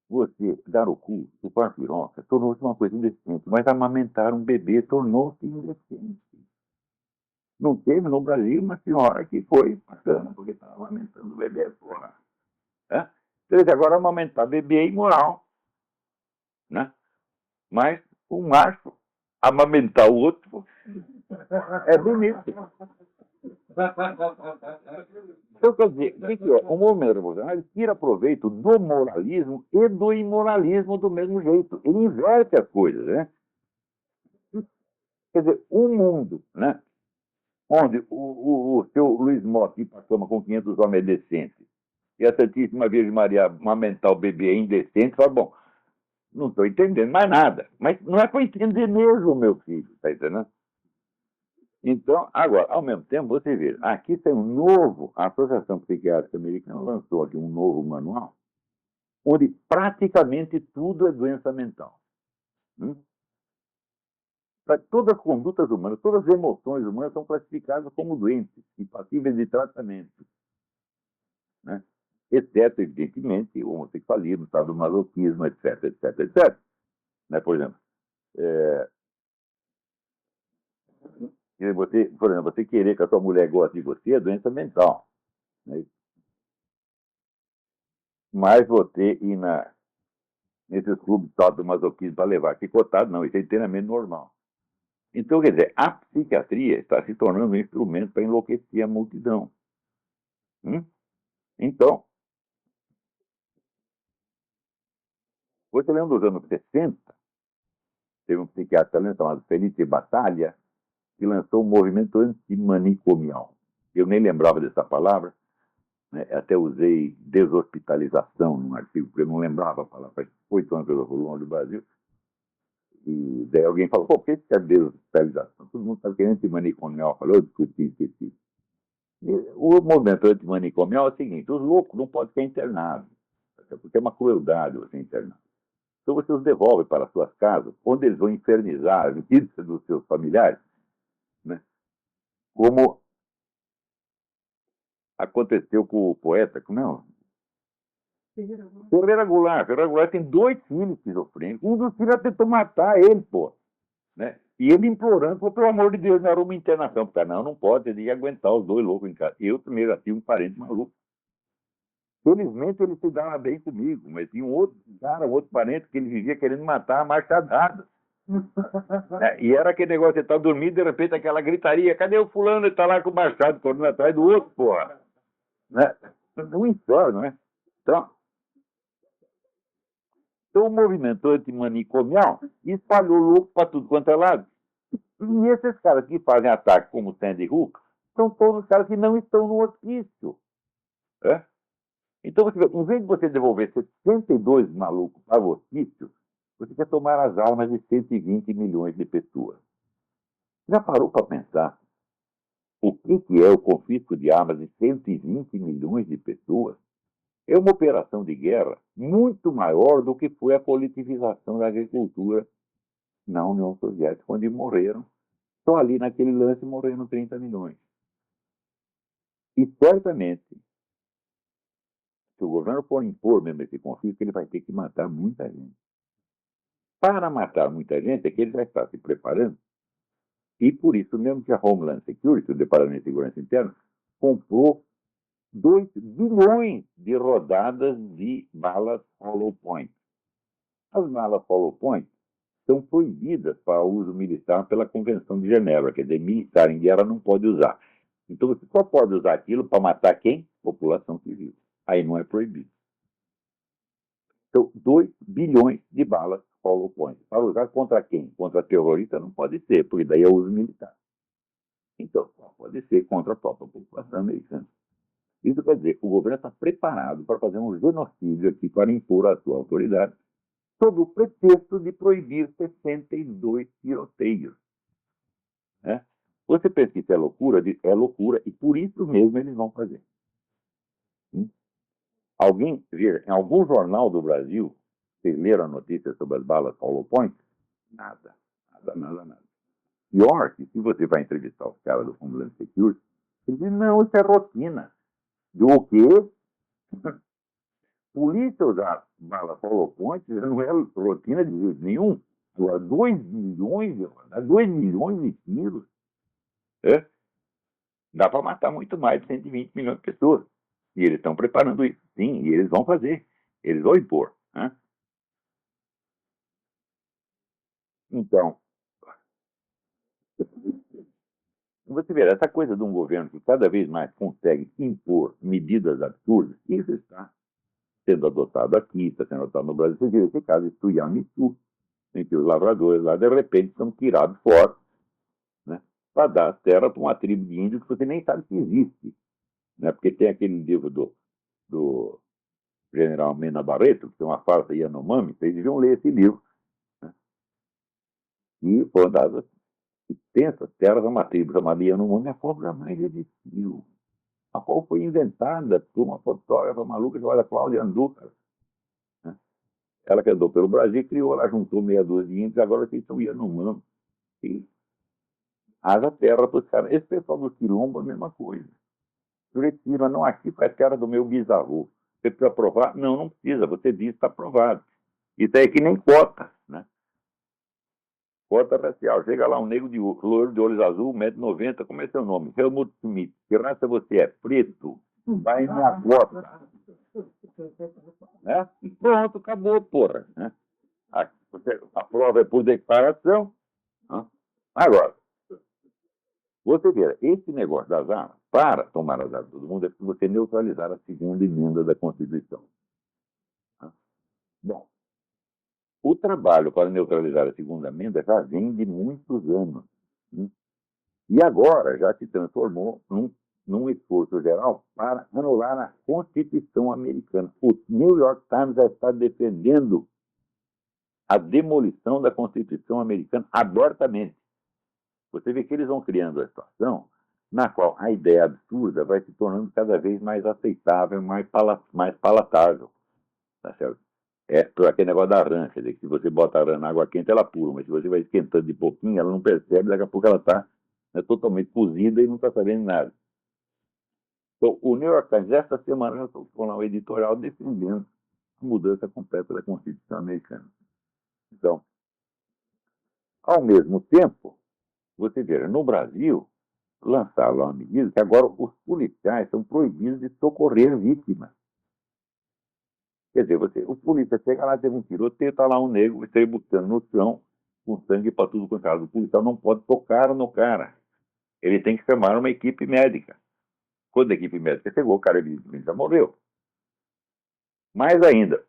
A: você dar o cu, chupar piroca, tornou-se uma coisa indecente, mas amamentar um bebê tornou-se indecente. Não teve no Brasil uma senhora que foi bacana, porque estava amamentando o bebê, porra. Né? Então, agora amamentar bebê é imoral. Né? Mas um macho amamentar o outro é bonito. Então, quer dizer, o movimento revolucionário tira proveito do moralismo e do imoralismo do mesmo jeito. Ele inverte as coisas. Né? Quer dizer, um mundo, né, onde o seu Luiz Motta ir para a cama com 500 homens é decente e a Santíssima Virgem Maria amamentar o bebê é indecente, fala, bom, não estou entendendo mais nada. Mas não é para entender mesmo, meu filho, está entendendo? Então, agora, ao mesmo tempo, você vê, aqui tem um novo, a Associação Psiquiátrica Americana lançou aqui um novo manual, onde praticamente tudo é doença mental. Todas as condutas humanas, todas as emoções humanas são classificadas como doentes e passíveis de tratamento. Né? Exceto, evidentemente, o homossexualismo, o sadomasoquismo, etc, etc, etc. Né? Por exemplo, você, por exemplo, você querer que a sua mulher goste de você é doença mental. Né? Mas você ir nesses clubes sadomasoquismo para levar chicotado, não, isso é inteiramente normal. Então, quer dizer, a psiquiatria está se tornando um instrumento para enlouquecer a multidão. Então, você lembra dos anos 60, teve um psiquiatra chamado Felipe Batalha, que lançou um movimento antimanicomial. Eu nem lembrava dessa palavra, né? Até usei deshospitalização num artigo, porque eu não lembrava a palavra. Faz 8 anos que eu estou longe do Brasil. E daí alguém falou, pô, por que você quer deshospitalização? Todo mundo está querendo antimanicomial. Falou, eu discuti. O movimento antimanicomial é o seguinte, os loucos não podem ficar internados, porque é uma crueldade você internar. Então você os devolve para suas casas, onde eles vão infernizar a vida dos seus familiares, né? Como aconteceu com o poeta, como é? Ferreira Goulart tem 2 filhos esquizofrênicos. Um dos filhos tentou matar ele, pô. Né? E ele implorando, pô, pelo amor de Deus, não era uma internação. Porque, não pode, ele ia aguentar os 2 loucos em casa. Eu também já tive um parente maluco. Felizmente ele se dava bem comigo, mas tinha um outro cara, um outro parente, que ele vivia querendo matar a machadada. E era aquele negócio, você tá dormindo, de repente aquela gritaria, cadê o fulano? Ele tá lá com o machado correndo atrás do outro, porra. Né? Um inferno, né? Então o movimento antimanicomial espalhou louco para tudo quanto é lado. E esses caras que fazem ataque como o Sandy Hook são todos os caras que não estão no hospício. Né? Então, em vez de você devolver 62 malucos para o hospício, você quer tomar as armas de 120 milhões de pessoas. Já parou para pensar o que é o confisco de armas de 120 milhões de pessoas? É uma operação de guerra muito maior do que foi a politização da agricultura na União Soviética, onde morreram, só ali naquele lance morreram 30 milhões. E certamente, se o governo for impor mesmo esse confisco, ele vai ter que matar muita gente. Para matar muita gente é que ele já está se preparando, e por isso mesmo que a Homeland Security, o Departamento de Segurança Interna, comprou 2 bilhões de rodadas de balas hollow point. As balas hollow point são proibidas para uso militar pela Convenção de Genebra, quer dizer, militar em guerra não pode usar. Então você só pode usar aquilo para matar quem? População civil. Aí não é proibido. Então, 2 bilhões de balas hollow point. Para usar contra quem? Contra terrorista não pode ser, porque daí é uso militar. Então, só pode ser contra a própria população americana. Isso quer dizer que o governo está preparado para fazer um genocídio aqui, para impor a sua autoridade, sob o pretexto de proibir 62 tiroteios. Né? Você pensa que isso é loucura? É loucura, e por isso mesmo eles vão fazer. Alguém ver em algum jornal do Brasil, vocês leram a notícia sobre as balas hollow point? Nada. Pior que se você vai entrevistar os caras do Homeland Security, eles dizem, não, isso é rotina. Do quê? Polícia usar bala hollow point não é rotina de jeito nenhum. 2 milhões, 2 milhões de tiros. É? Dá para matar muito mais de 120 milhões de pessoas. E eles estão preparando isso. Sim, e eles vão fazer. Eles vão impor. Né? Então, você vê, essa coisa de um governo que cada vez mais consegue impor medidas absurdas, isso está sendo adotado aqui, está sendo adotado no Brasil. Você viu esse caso de Tuiamitu, em que os lavradores lá, de repente, são tirados fora, né, para dar a terra para uma tribo de índios que você nem sabe que existe. Né, porque tem aquele livro do general Mena Barreto, que tem uma farsa Yanomami, vocês deviam ler esse livro. Né, e foram dadas extensas terras a uma tribo chamada Yanomami, a qual jamais existiu. A qual foi inventada por uma fotógrafa maluca chamada Cláudia Anducar. Né? Ela que andou pelo Brasil, criou, ela juntou meia dúzia de índios, agora vocês estão Yanomami. E haja terra para os caras. Esse pessoal do Quilombo é a mesma coisa. Retira, não, aqui foi a terra do meu bisavô. Você precisa provar? Não, não precisa. Você diz que está provado. Isso aí é que nem cota, né? Cota racial. Chega lá um negro de loiro de olhos azul, 1,90 m, como é seu nome? Helmut Schmidt. Que raça você é? Preto. Vai na cota. Né? Pronto, acabou, porra. Né? A prova é por declaração. Né? Agora, você vê, esse negócio das armas, para tomar as armas de todo mundo, é para você neutralizar a segunda emenda da Constituição. Bom, o trabalho para neutralizar a segunda emenda já vem de muitos anos. E agora já se transformou num esforço geral para anular a Constituição americana. O New York Times já está defendendo a demolição da Constituição americana abertamente. Você vê que eles vão criando a situação na qual a ideia absurda vai se tornando cada vez mais aceitável, mais palatável. Tá certo? É por aquele negócio da rã, quer dizer, que se você bota a rã na água quente, ela pula, mas se você vai esquentando de pouquinho, ela não percebe, daqui a pouco ela está, né, totalmente cozida e não está sabendo nada. Então, o New York Times, essa semana, já soltou lá um editorial defendendo mudança completa da Constituição americana. Então, ao mesmo tempo, você vê, no Brasil, lançaram lá uma medida que agora os policiais são proibidos de socorrer vítimas. Quer dizer, o polícia chega lá, teve um tiroteio, está lá um negro, você está buscando no chão, com sangue para tudo quanto é lado. O policial não pode tocar no cara. Ele tem que chamar uma equipe médica. Quando a equipe médica chegou, o cara evidentemente já morreu. Mais ainda,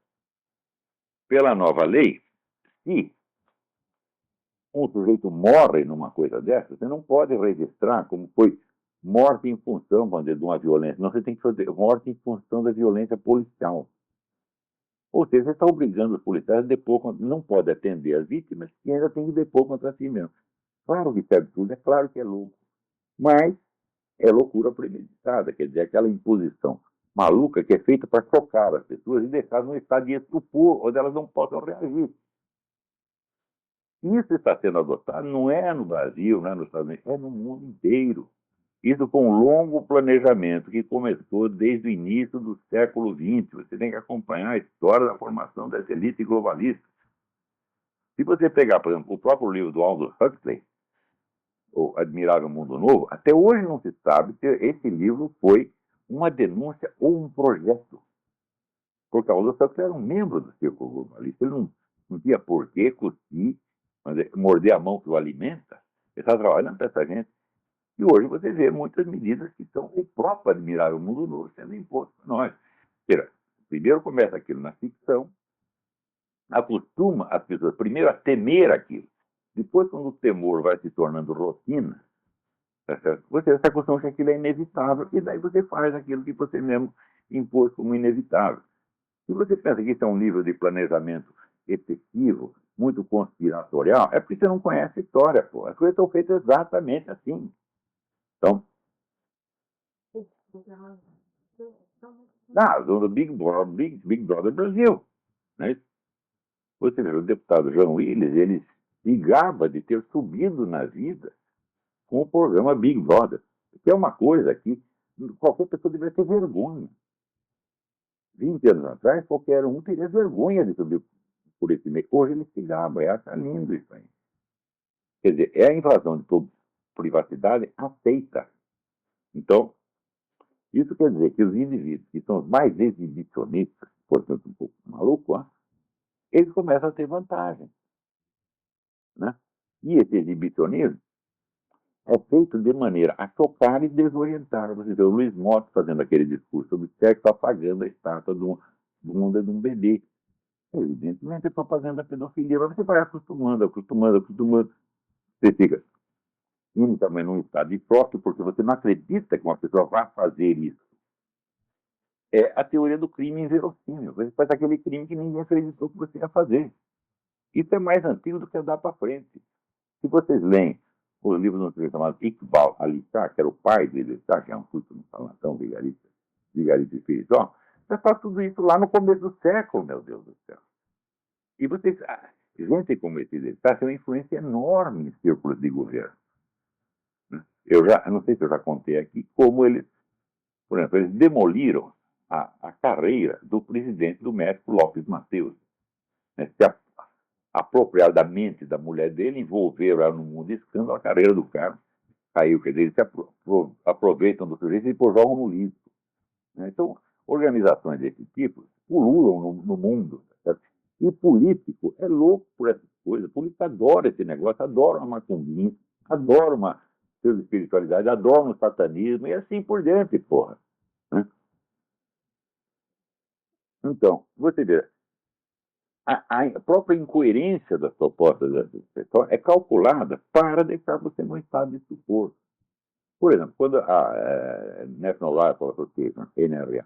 A: pela nova lei, se um sujeito morre numa coisa dessa, você não pode registrar como foi morte em função, vamos dizer, de uma violência. Não, você tem que fazer morte em função da violência policial. Ou seja, você está obrigando os policiais a depor, não pode atender as vítimas e ainda tem que depor contra si mesmo. Claro que isso é absurdo, é claro que é louco. Mas é loucura premeditada, quer dizer, aquela imposição maluca que é feita para chocar as pessoas e deixar num estado de estupor, onde elas não possam reagir. Isso está sendo adotado não é no Brasil, não é nos Estados Unidos, é no mundo inteiro. Isso com um longo planejamento que começou desde o início do século XX. Você tem que acompanhar a história da formação dessa elite globalista. Se você pegar, por exemplo, o próprio livro do Aldous Huxley, O Admirável Mundo Novo, até hoje não se sabe se esse livro foi uma denúncia ou um projeto. Porque o Aldous Huxley era um membro do círculo globalista. Ele não tinha por que cuspir, morder a mão que o alimenta. Ele está trabalhando para essa gente. E hoje você vê muitas medidas que são o próprio Admirável Mundo Novo sendo imposto para nós. Primeiro começa aquilo na ficção, acostuma as pessoas primeiro a temer aquilo. Depois, quando o temor vai se tornando rotina, você se acostuma que aquilo é inevitável e daí você faz aquilo que você mesmo impôs como inevitável. Se você pensa que isso é um nível de planejamento excessivo, muito conspiratorial, é porque você não conhece a história, pô. As coisas são feitas exatamente assim. Então, do Big Brother Brasil. Né? Você vê, o deputado João Willis, ele se gaba de ter subido na vida com o programa Big Brother, que é uma coisa que qualquer pessoa deveria ter vergonha. 20 anos atrás, qualquer um teria vergonha de subir por esse meio. Hoje ele se gaba, acha lindo isso aí. Quer dizer, é a invasão de privacidade aceita. Então, isso quer dizer que os indivíduos que são os mais exibicionistas, portanto, um pouco malucos, eles começam a ter vantagem. Né? E esse exibicionismo é feito de maneira a chocar e desorientar. Você vê o Luiz Motta fazendo aquele discurso sobre sexo, apagando a estátua de um bebê. Evidentemente é propaganda da pedofilia, mas você vai acostumando. Você fica indo também num estado de choque, porque você não acredita que uma pessoa vá fazer isso. É a teoria do crime inverossímil. Você faz aquele crime que ninguém acreditou que você ia fazer. Isso é mais antigo do que andar para frente. Se vocês leem o livro de um sujeito chamado Iqbal Ali Shah, que era o pai dele, que é um curso no Salatão, vigarista espiritual, já está tudo isso lá no começo do século, meu Deus do céu. E vocês, gente como esse dele, está tendo uma influência enorme em círculos de governo. Eu não sei se eu já contei aqui como eles, por exemplo, eles demoliram a carreira do presidente do México, López Mateus. Né? Se apropriaram da mente da mulher dele, envolveram ela no mundo de escândalo, a carreira do cara caiu. Quer dizer, eles se aproveitam do sujeito e depois jogam no lixo. Né? Então, organizações desse tipo pululam no mundo. Certo? E político é louco por essas coisas. Político adora esse negócio, adora uma macumbinha, adora uma espiritualidade, adora um satanismo e assim por diante, porra. Né? Então, você vê, a própria incoerência das propostas da pessoa é calculada para deixar você num estado de estupor. Por exemplo, quando a National Rifle Association, NRA,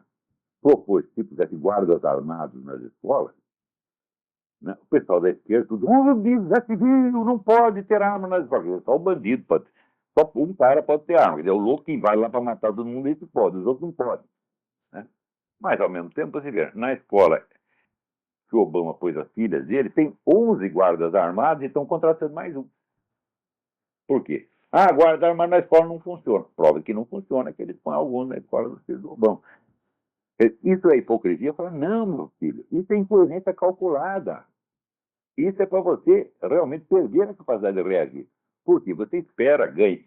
A: propôs que fizesse guardas armados nas escolas, né, o pessoal da esquerda tudo, é civil, não pode ter arma nas escolas. Só o bandido pode. Só um cara pode ter arma. Quer dizer, o louco que vai lá para matar todo mundo, esse pode, os outros não podem. Né? Mas, ao mesmo tempo, você vê, na escola que o Obama pôs as filhas dele, tem 11 guardas armados e estão contratando mais um. Por quê? A guarda armada na escola não funciona. Prova que não funciona, que eles põem alguns na escola dos filhos do Obama. Isso é hipocrisia? Eu falo, não, meu filho, isso é incoerência calculada. Isso é para você realmente perder a capacidade de reagir. Porque você espera ganhar,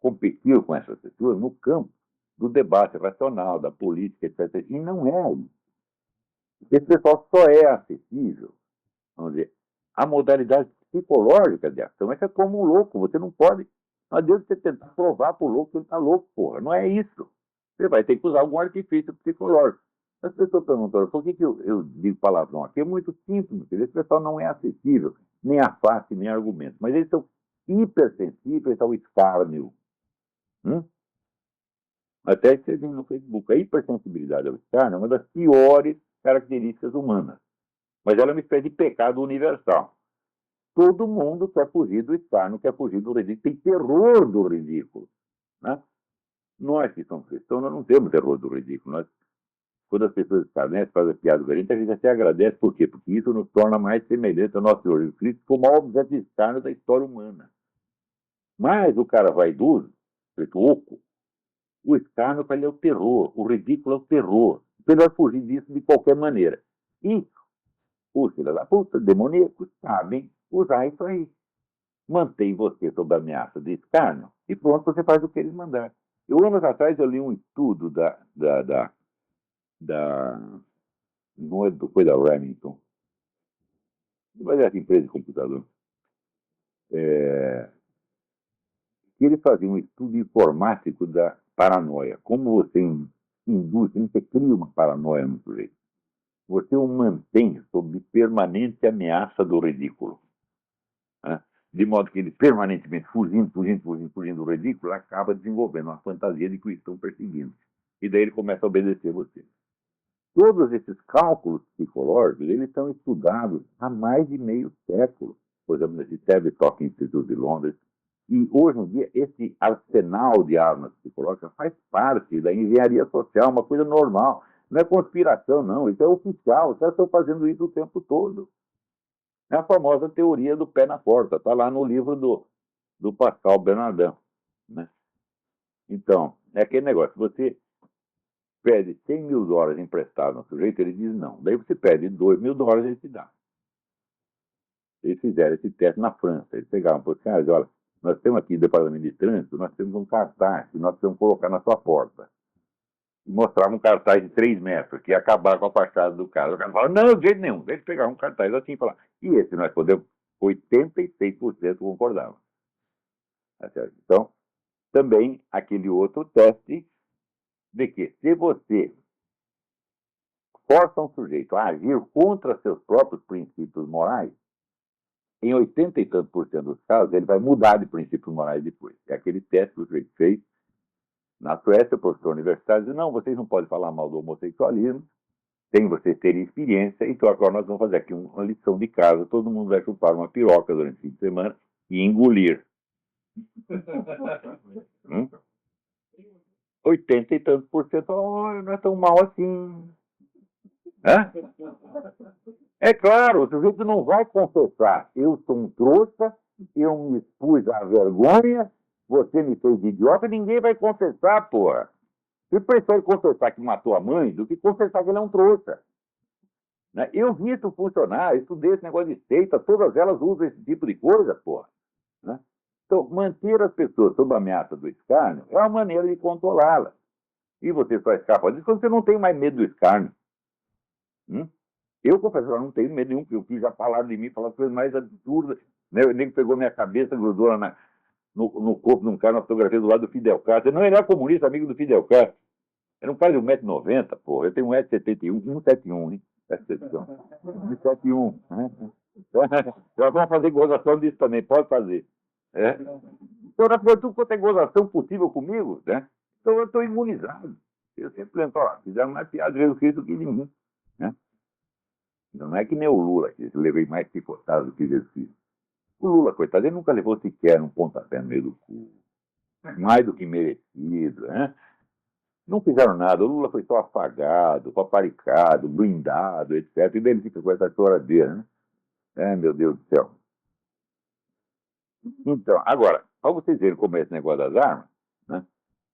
A: competir com essas pessoas no campo do debate racional, da política, etc. E não é isso. Esse pessoal só é acessível, vamos dizer, a modalidade psicológica de ação. Mas é como um louco, você não pode. Não adianta você tentar provar para o louco que ele está louco, porra. Não é isso. Você vai ter que usar algum artifício psicológico. As pessoas perguntam, por que eu digo palavrão aqui? É muito simples, esse pessoal não é acessível, nem a face, nem a argumento. Mas eles são hipersensíveis ao escárnio. Hum? Até que você vê no Facebook. A hipersensibilidade ao escárnio é uma das piores características humanas. Mas ela é uma espécie de pecado universal. Todo mundo quer fugir do escárnio, quer fugir do ridículo, tem terror do ridículo. Né? Nós que somos cristãos, nós não temos terror do ridículo. Nós, quando as pessoas escarnecem, fazem piada com a gente até agradece. Por quê? Porque isso nos torna mais semelhantes ao nosso Senhor Jesus Cristo como o objeto de escárnio da história humana. Mas o cara vaidoso, feito oco, o escárnio para ele é o terror, o ridículo é o terror. Então ele vai fugir disso de qualquer maneira. E os filhos da puta, demoníacos, sabem usar isso aí. Mantém você sob a ameaça de escárnio e pronto, você faz o que eles mandarem. Anos atrás eu li um estudo não é foi da Remington, mas é essa empresa de computador, que ele fazia um estudo informático da paranoia. Como você induz, você cria uma paranoia no sujeito. Você o mantém sob permanente ameaça do ridículo. Né? De modo que ele permanentemente fugindo do ridículo, acaba desenvolvendo uma fantasia de que o estão perseguindo. E daí ele começa a obedecer você. Todos esses cálculos psicológicos, eles são estudados há mais de meio século. Por exemplo, nesse Tavistock Institute de Londres. E hoje em dia, esse arsenal de armas psicológicas faz parte da engenharia social, uma coisa normal. Não é conspiração, não. Isso é oficial. Os caras estão fazendo isso o tempo todo. É a famosa teoria do pé na porta. Está lá no livro do Pascal Bernardin. Né? Então, é aquele negócio. Você pede 100 mil dólares emprestado no sujeito, ele diz não. Daí você pede 2 mil dólares, ele te dá. Eles fizeram esse teste na França. Eles pegaram para os caras, olha, nós temos aqui no departamento de trânsito, nós temos um cartaz que nós precisamos colocar na sua porta. E mostrava um cartaz de 3 metros, que ia acabar com a fachada do cara. O cara fala, não, de jeito nenhum. Eles pegaram um cartaz assim e falaram, e esse nós podemos, 86% concordavam. Então, também aquele outro teste de que se você força um sujeito a agir contra seus próprios princípios morais, em 80 e tantos por cento dos casos, ele vai mudar de princípios morais depois. É aquele teste que o sujeito fez. Na Suécia, o professor universitário disse, não, vocês não podem falar mal do homossexualismo, sem vocês terem experiência, então agora nós vamos fazer aqui uma lição de casa, todo mundo vai chupar uma piroca durante o fim de semana e engolir. 80 e tantos por cento, oh, não é tão mal assim. Hã? É claro, o sujeito não vai confessar, eu sou um trouxa, eu me expus à vergonha, você me fez de idiota, ninguém vai confessar, porra. Você prefere confessar que matou a mãe do que confessar que ele é um trouxa. Né? Eu vi isso funcionar, estudei esse negócio de seita, todas elas usam esse tipo de coisa, porra. Né? Então, manter as pessoas sob a ameaça do escárnio é uma maneira de controlá-las. E você só escapa disso quando você não tem mais medo do escárnio. Eu, confesso, eu não tenho medo nenhum, porque eu fiz já falaram de mim, falaram coisas mais absurdas. Né? O nego pegou minha cabeça, grudou lá no corpo de um cara, na fotografia do lado do Fidel Castro. Não, ele era comunista, amigo do Fidel Castro. Era um cara de 1,90 m, pô. Eu tenho 1,71 m, 1,71, hein? Presta atenção. 1,71 m. Eu vou fazer gozação disso também, pode fazer. É? Então, na verdade, tudo quanto é gozação possível comigo, né? Então eu estou imunizado. Eu sempre lembro, ó, fizeram mais piada de Jesus Cristo do que de mim. Né? Não é que nem o Lula, que levei mais picotado do que Jesus Cristo. O Lula, coitado, ele nunca levou sequer um pontapé no meio do cu. Mais do que merecido, né? Não fizeram nada. O Lula foi só afagado, paparicado, blindado, etc. E daí ele fica com essa choradeira, né? É, meu Deus do céu. Então, agora, para vocês verem como é esse negócio das armas, né?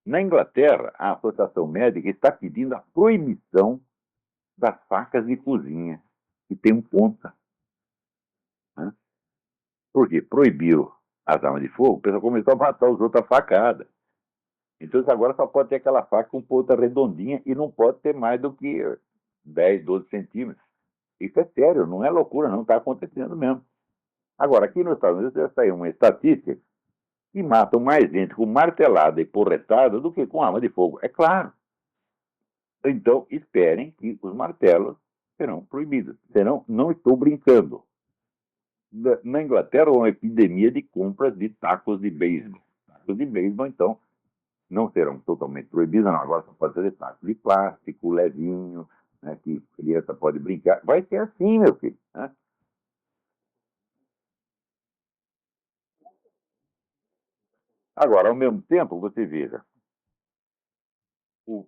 A: Na Inglaterra, a Associação Médica está pedindo a proibição das facas de cozinha, que tem um ponta. Né? Porque proibiu as armas de fogo, o pessoal começou a matar os outros a facada. Então agora só pode ter aquela faca com ponta redondinha e não pode ter mais do que 10, 12 centímetros. Isso é sério, não é loucura, não está acontecendo mesmo. Agora, aqui nos Estados Unidos já saiu uma estatística que matam mais gente com martelada e porretada do que com arma de fogo. É claro. Então, esperem que os martelos serão proibidos. Serão, não estou brincando. Na Inglaterra, há uma epidemia de compras de tacos de beisebol. Tacos de beisebol, então, não serão totalmente proibidos, não. Agora só pode ser taco de plástico, levinho, né, que criança pode brincar. Vai ser assim, meu filho. Né? Agora, ao mesmo tempo, você veja, o,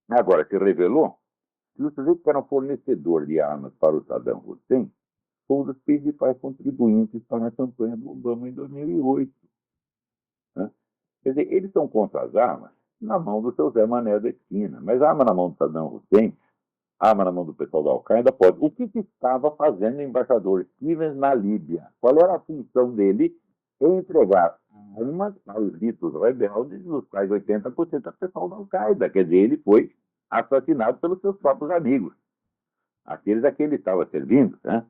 A: agora se revelou que o sujeito que era um fornecedor de armas para o Saddam Hussein foi um dos principais contribuintes para a campanha do Obama em 2008. Né? Quer dizer, eles estão contra as armas na mão do seu Zé Mané da esquina, mas a arma na mão do Saddam Hussein, a arma na mão do pessoal da Al-Qaeda pode. O que estava fazendo o embaixador Stevens na Líbia? Qual era a função dele em entregar armas aos ditos rebeldes, dos quais 80% é pessoal da Al-Qaeda? Quer dizer, ele foi assassinado pelos seus próprios amigos, aqueles a quem ele estava servindo. Né?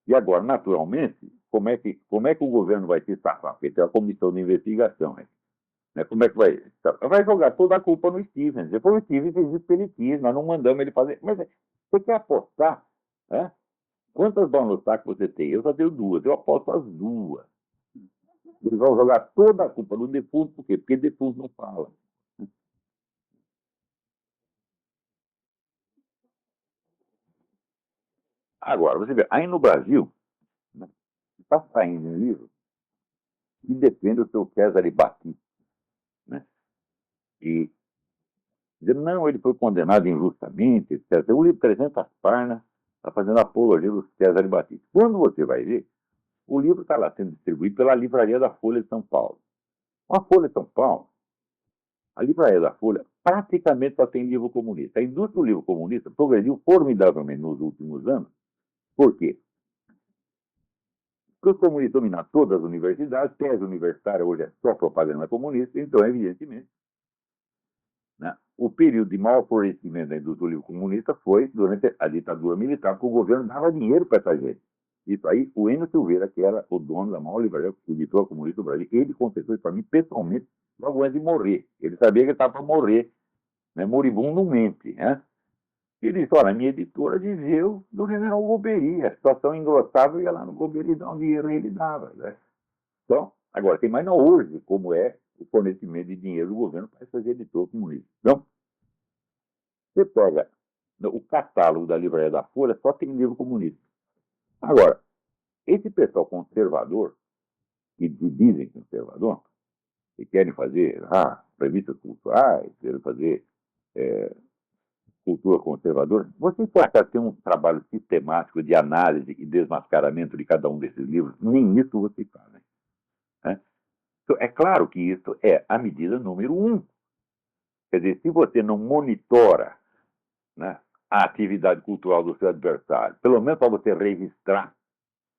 A: E agora, naturalmente, como é que o governo vai se safar? Porque tem uma comissão de investigação. Né? Como é que vai? Vai jogar toda a culpa no Stevens. Depois o Stevens fez isso que ele quis, nós não mandamos ele fazer. Mas você quer apostar? Né? Quantas bolas no saco você tem? Eu só tenho duas, eu aposto as duas. Eles vão jogar toda a culpa no defunto, por quê? Porque defunto não fala. Agora, você vê, aí no Brasil, né, está saindo um livro que defende o seu Cesare Battisti. Né? E dizendo, não, ele foi condenado injustamente, etc. O livro 300 páginas está fazendo apologia do Cesare Battisti. Quando você vai ver, o livro está lá sendo distribuído pela Livraria da Folha de São Paulo. A Folha de São Paulo, a Livraria da Folha, praticamente só tem livro comunista. A indústria do livro comunista progrediu formidavelmente nos últimos anos. Por quê? Porque os comunistas dominam todas as universidades, tese universitária hoje é só propaganda comunista, então, evidentemente, né, o período de maior florescimento da indústria do livro comunista foi durante a ditadura militar, porque o governo dava dinheiro para essa gente. Isso aí, o Enio Silveira, que era o dono da maior livraria, editora comunista do Brasil, ele confessou isso para mim pessoalmente logo antes de morrer. Ele sabia que ele estava para morrer, né, moribundamente. Né? Ele disse, olha, a minha editora viveu do general Golbery, a situação engrossava, eu ia lá no Golbery dar um dinheiro e ele dava. Né? Então, agora, tem mais hoje como é o fornecimento de dinheiro do governo para essas editoras comunistas. Então, você pega o catálogo da Livraria da Folha, só tem livro comunista. Agora, esse pessoal conservador, que dizem conservador, que querem fazer revistas culturais, querem fazer cultura conservadora, você pode ter um trabalho sistemático de análise e desmascaramento de cada um desses livros? Nem isso você faz. Né? Então, é claro que isso é a medida número um. Quer dizer, se você não monitora, né, a atividade cultural do seu adversário, pelo menos para você registrar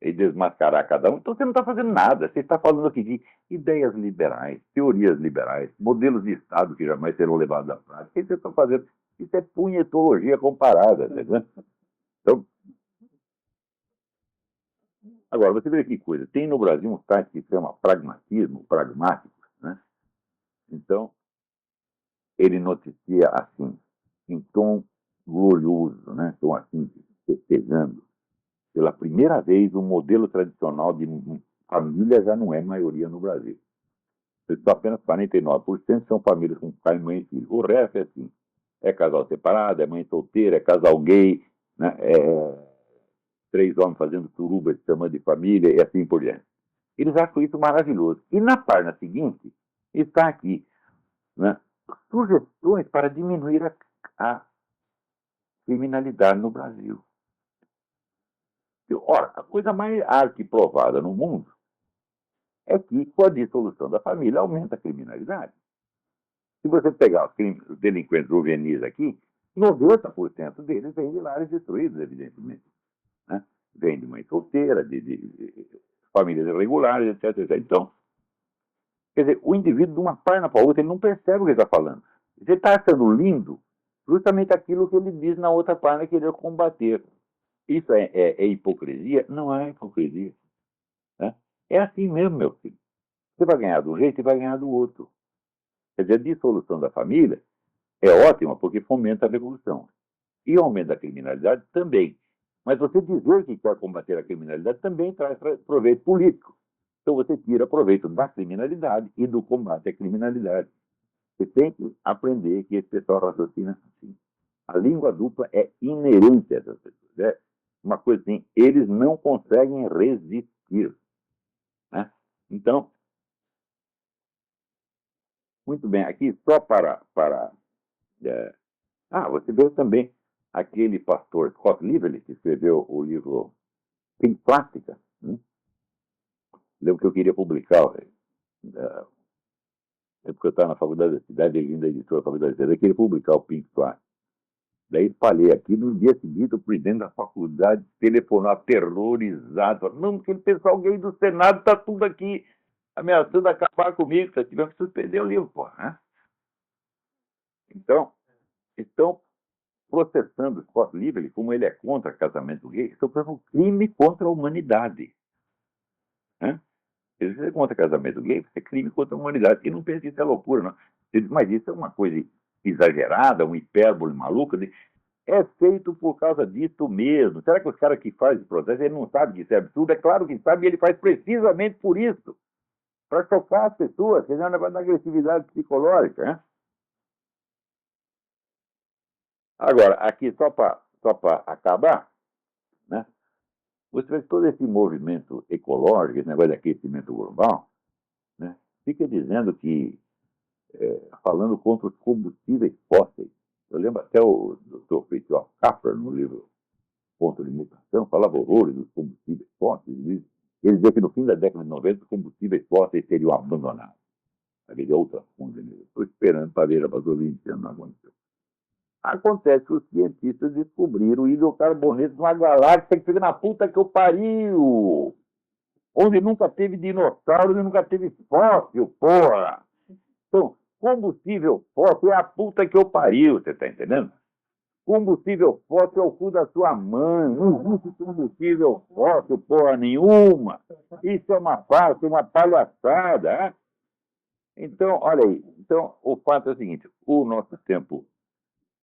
A: e desmascarar cada um, então você não está fazendo nada. Você está falando aqui de ideias liberais, teorias liberais, modelos de Estado que jamais serão levados à prática. O que você está fazendo? Isso é punhetologia comparada. Né? Então, agora, você vê que coisa. Tem no Brasil um site que se chama Pragmatismo, Pragmáticos. Né? Então, ele noticia assim, em tom glorioso, né? Tom assim, festejando. Pela primeira vez, o modelo tradicional de família já não é maioria no Brasil. Apenas 49% são famílias com pai, mãe e filho. O resto é assim: é casal separado, é mãe solteira, é casal gay, né? Três homens fazendo suruba, se chamando de família e assim por diante. Eles acham isso maravilhoso. E na página seguinte está aqui, né, sugestões para diminuir a criminalidade no Brasil. Ora, a coisa mais arquiprovada no mundo é que, com a dissolução da família, aumenta a criminalidade. Se você pegar os delinquentes juvenis aqui, 90% deles vêm de lares destruídos, evidentemente. Né? Vêm de mãe solteira, de famílias irregulares, etc, etc. Então, quer dizer, o indivíduo, de uma página para outra, ele não percebe o que ele está falando. Ele está achando lindo justamente aquilo que ele diz na outra página que ele quer combater. Isso é hipocrisia? Não é hipocrisia. Né? É assim mesmo, meu filho. Você vai ganhar de um jeito e vai ganhar do outro. Quer dizer, a dissolução da família é ótima porque fomenta a revolução. E aumenta a criminalidade também. Mas você dizer que quer combater a criminalidade também traz proveito político. Então você tira proveito da criminalidade e do combate à criminalidade. Você tem que aprender que esse pessoal raciocina assim. A língua dupla é inerente a essas pessoas. É uma coisa assim, eles não conseguem resistir. Né? Então, muito bem, aqui só para você vê também aquele pastor Scott Lively, que escreveu o livro Pink Plástica. Né? Lembro que eu queria publicar, porque eu estava na faculdade da cidade, ele da editora da faculdade da cidade, eu queria publicar o Pink Plástica. Daí espalhei aqui, no dia seguinte o presidente da faculdade telefonou aterrorizado, falou, não, aquele pessoal gay do Senado está tudo aqui ameaçando acabar comigo, tivemos que suspender o livro, porra. Né? Então, estão processando Scott Lively, como ele é contra casamento gay, estão fazendo um crime contra a humanidade. Né? Se você é contra casamento gay, você é crime contra a humanidade. E não pensa que isso é loucura, não. Mas isso é uma coisa exagerada, uma hipérbole maluca. É feito por causa disso mesmo. Será que os caras que fazem esse processo, ele não sabe que isso é absurdo? É claro que sabe, e ele faz precisamente por isso. Para chocar as pessoas, que é um negócio da agressividade psicológica. Né? Agora, aqui, só para acabar, né? Você vê todo esse movimento ecológico, esse negócio de aquecimento global, né? Fica dizendo que, falando contra os combustíveis fósseis. Eu lembro até o Dr. Fritjof Capra, no livro Ponto de Mutação, falava horrores dos combustíveis fósseis. Ele dizia que no fim da década de 90 os combustíveis fósseis seriam abandonados. Havia outra fonte. Estou esperando para ver, passou 20 anos, não aconteceu. Acontece que os cientistas descobriram o hidrocarboneto de uma galáxia que fica na puta que eu pariu. Onde nunca teve dinossauro, onde nunca teve fóssil, porra. Então, combustível fóssil é a puta que eu pariu, você tá entendendo? Combustível fóssil é o cu da sua mãe. Não existe combustível fóssil, porra nenhuma. Isso é uma farsa, uma palhaçada. Hein? Então, olha aí. Então, o fato é o seguinte: o nosso tempo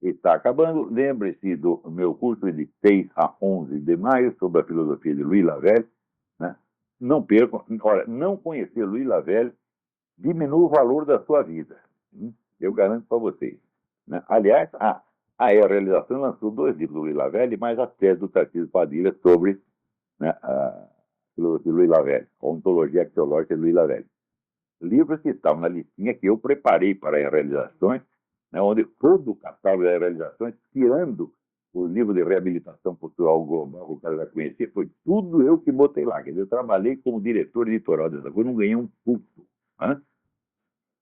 A: está acabando. Lembre-se do meu curso de 6 a 11 de maio sobre a filosofia de Louis Lavelle. Né? Não percam. Olha, não conhecer Louis Lavelle diminui o valor da sua vida. Eu garanto para vocês. Né? Aliás, a Realização lançou 2 livros do Louis Lavelle, mais a tese do Tarcísio Padilha sobre, né, a filosofia de Louis Lavelle, a ontologia axiológica de Louis Lavelle. Livros que estavam na listinha que eu preparei para as realizações, né, onde todo o catálogo das realizações, tirando o livro de reabilitação postural global, que o cara já conhecia, foi tudo eu que botei lá. Quer dizer, eu trabalhei como diretor editorial dessa coisa, não ganhei um puto. Né?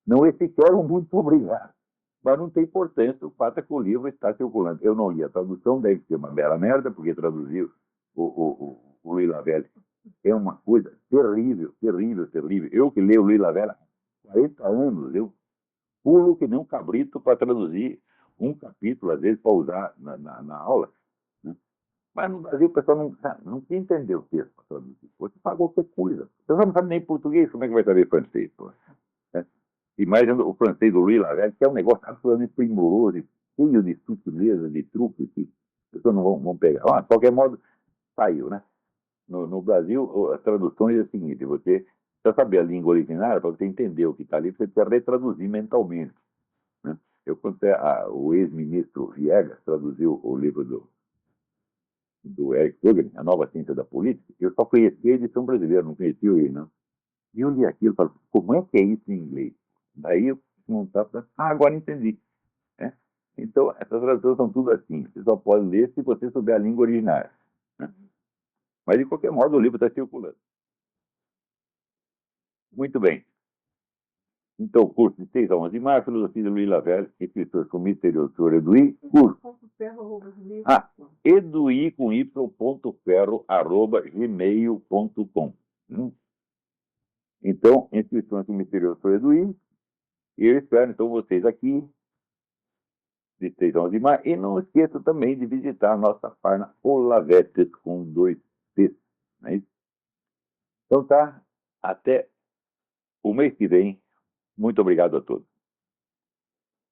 A: Não é sequer muito obrigado. Mas não tem importância, o fato é que o livro está circulando. Eu não li a tradução, deve ser uma bela merda, porque traduziu o Louis Lavelle. É uma coisa terrível, terrível, terrível. Eu que leio o Louis Lavelle há 40 anos, eu pulo que nem um cabrito para traduzir um capítulo, às vezes, para usar na aula. Né? Mas no Brasil o pessoal não quer entender o texto para traduzir. Você pagou qualquer coisa. O pessoal não sabe nem português, como é que vai saber francês? Pô? Imagina o francês do Louis Lavelle, que é um negócio absolutamente primoroso, cheio de sutileza, de truques, que as pessoas não vão pegar. De qualquer modo, saiu, né? No Brasil, a tradução é a seguinte: você precisa saber a língua originária para você entender o que está ali, você precisa retraduzir mentalmente. Né? O ex-ministro Viegas traduziu o livro do Eric Tuggen, A Nova Ciência da Política, eu só conhecia a edição brasileira, não conhecia ele, não. E eu li aquilo e falei, como é que é isso em inglês? Daí eu montava, agora entendi. Né? Então, essas traduções são tudo assim. Você só pode ler se você souber a língua originária. Né? Mas, de qualquer modo, o livro está circulando. Muito bem. Então, curso de 6 a 11 de maio, Filosofia de Luiz Lavelle, escritor com misterioso senhor Eduí, curso. Eduí com y.ferro@gmail.com. Então, inscrições com misterioso senhor Eduí. E eu espero, então, vocês aqui, de 6 a 11 de maio. E não esqueça também de visitar a nossa página Olavetes, com 2 T's. Não é isso? Então tá, até o mês que vem. Muito obrigado a todos.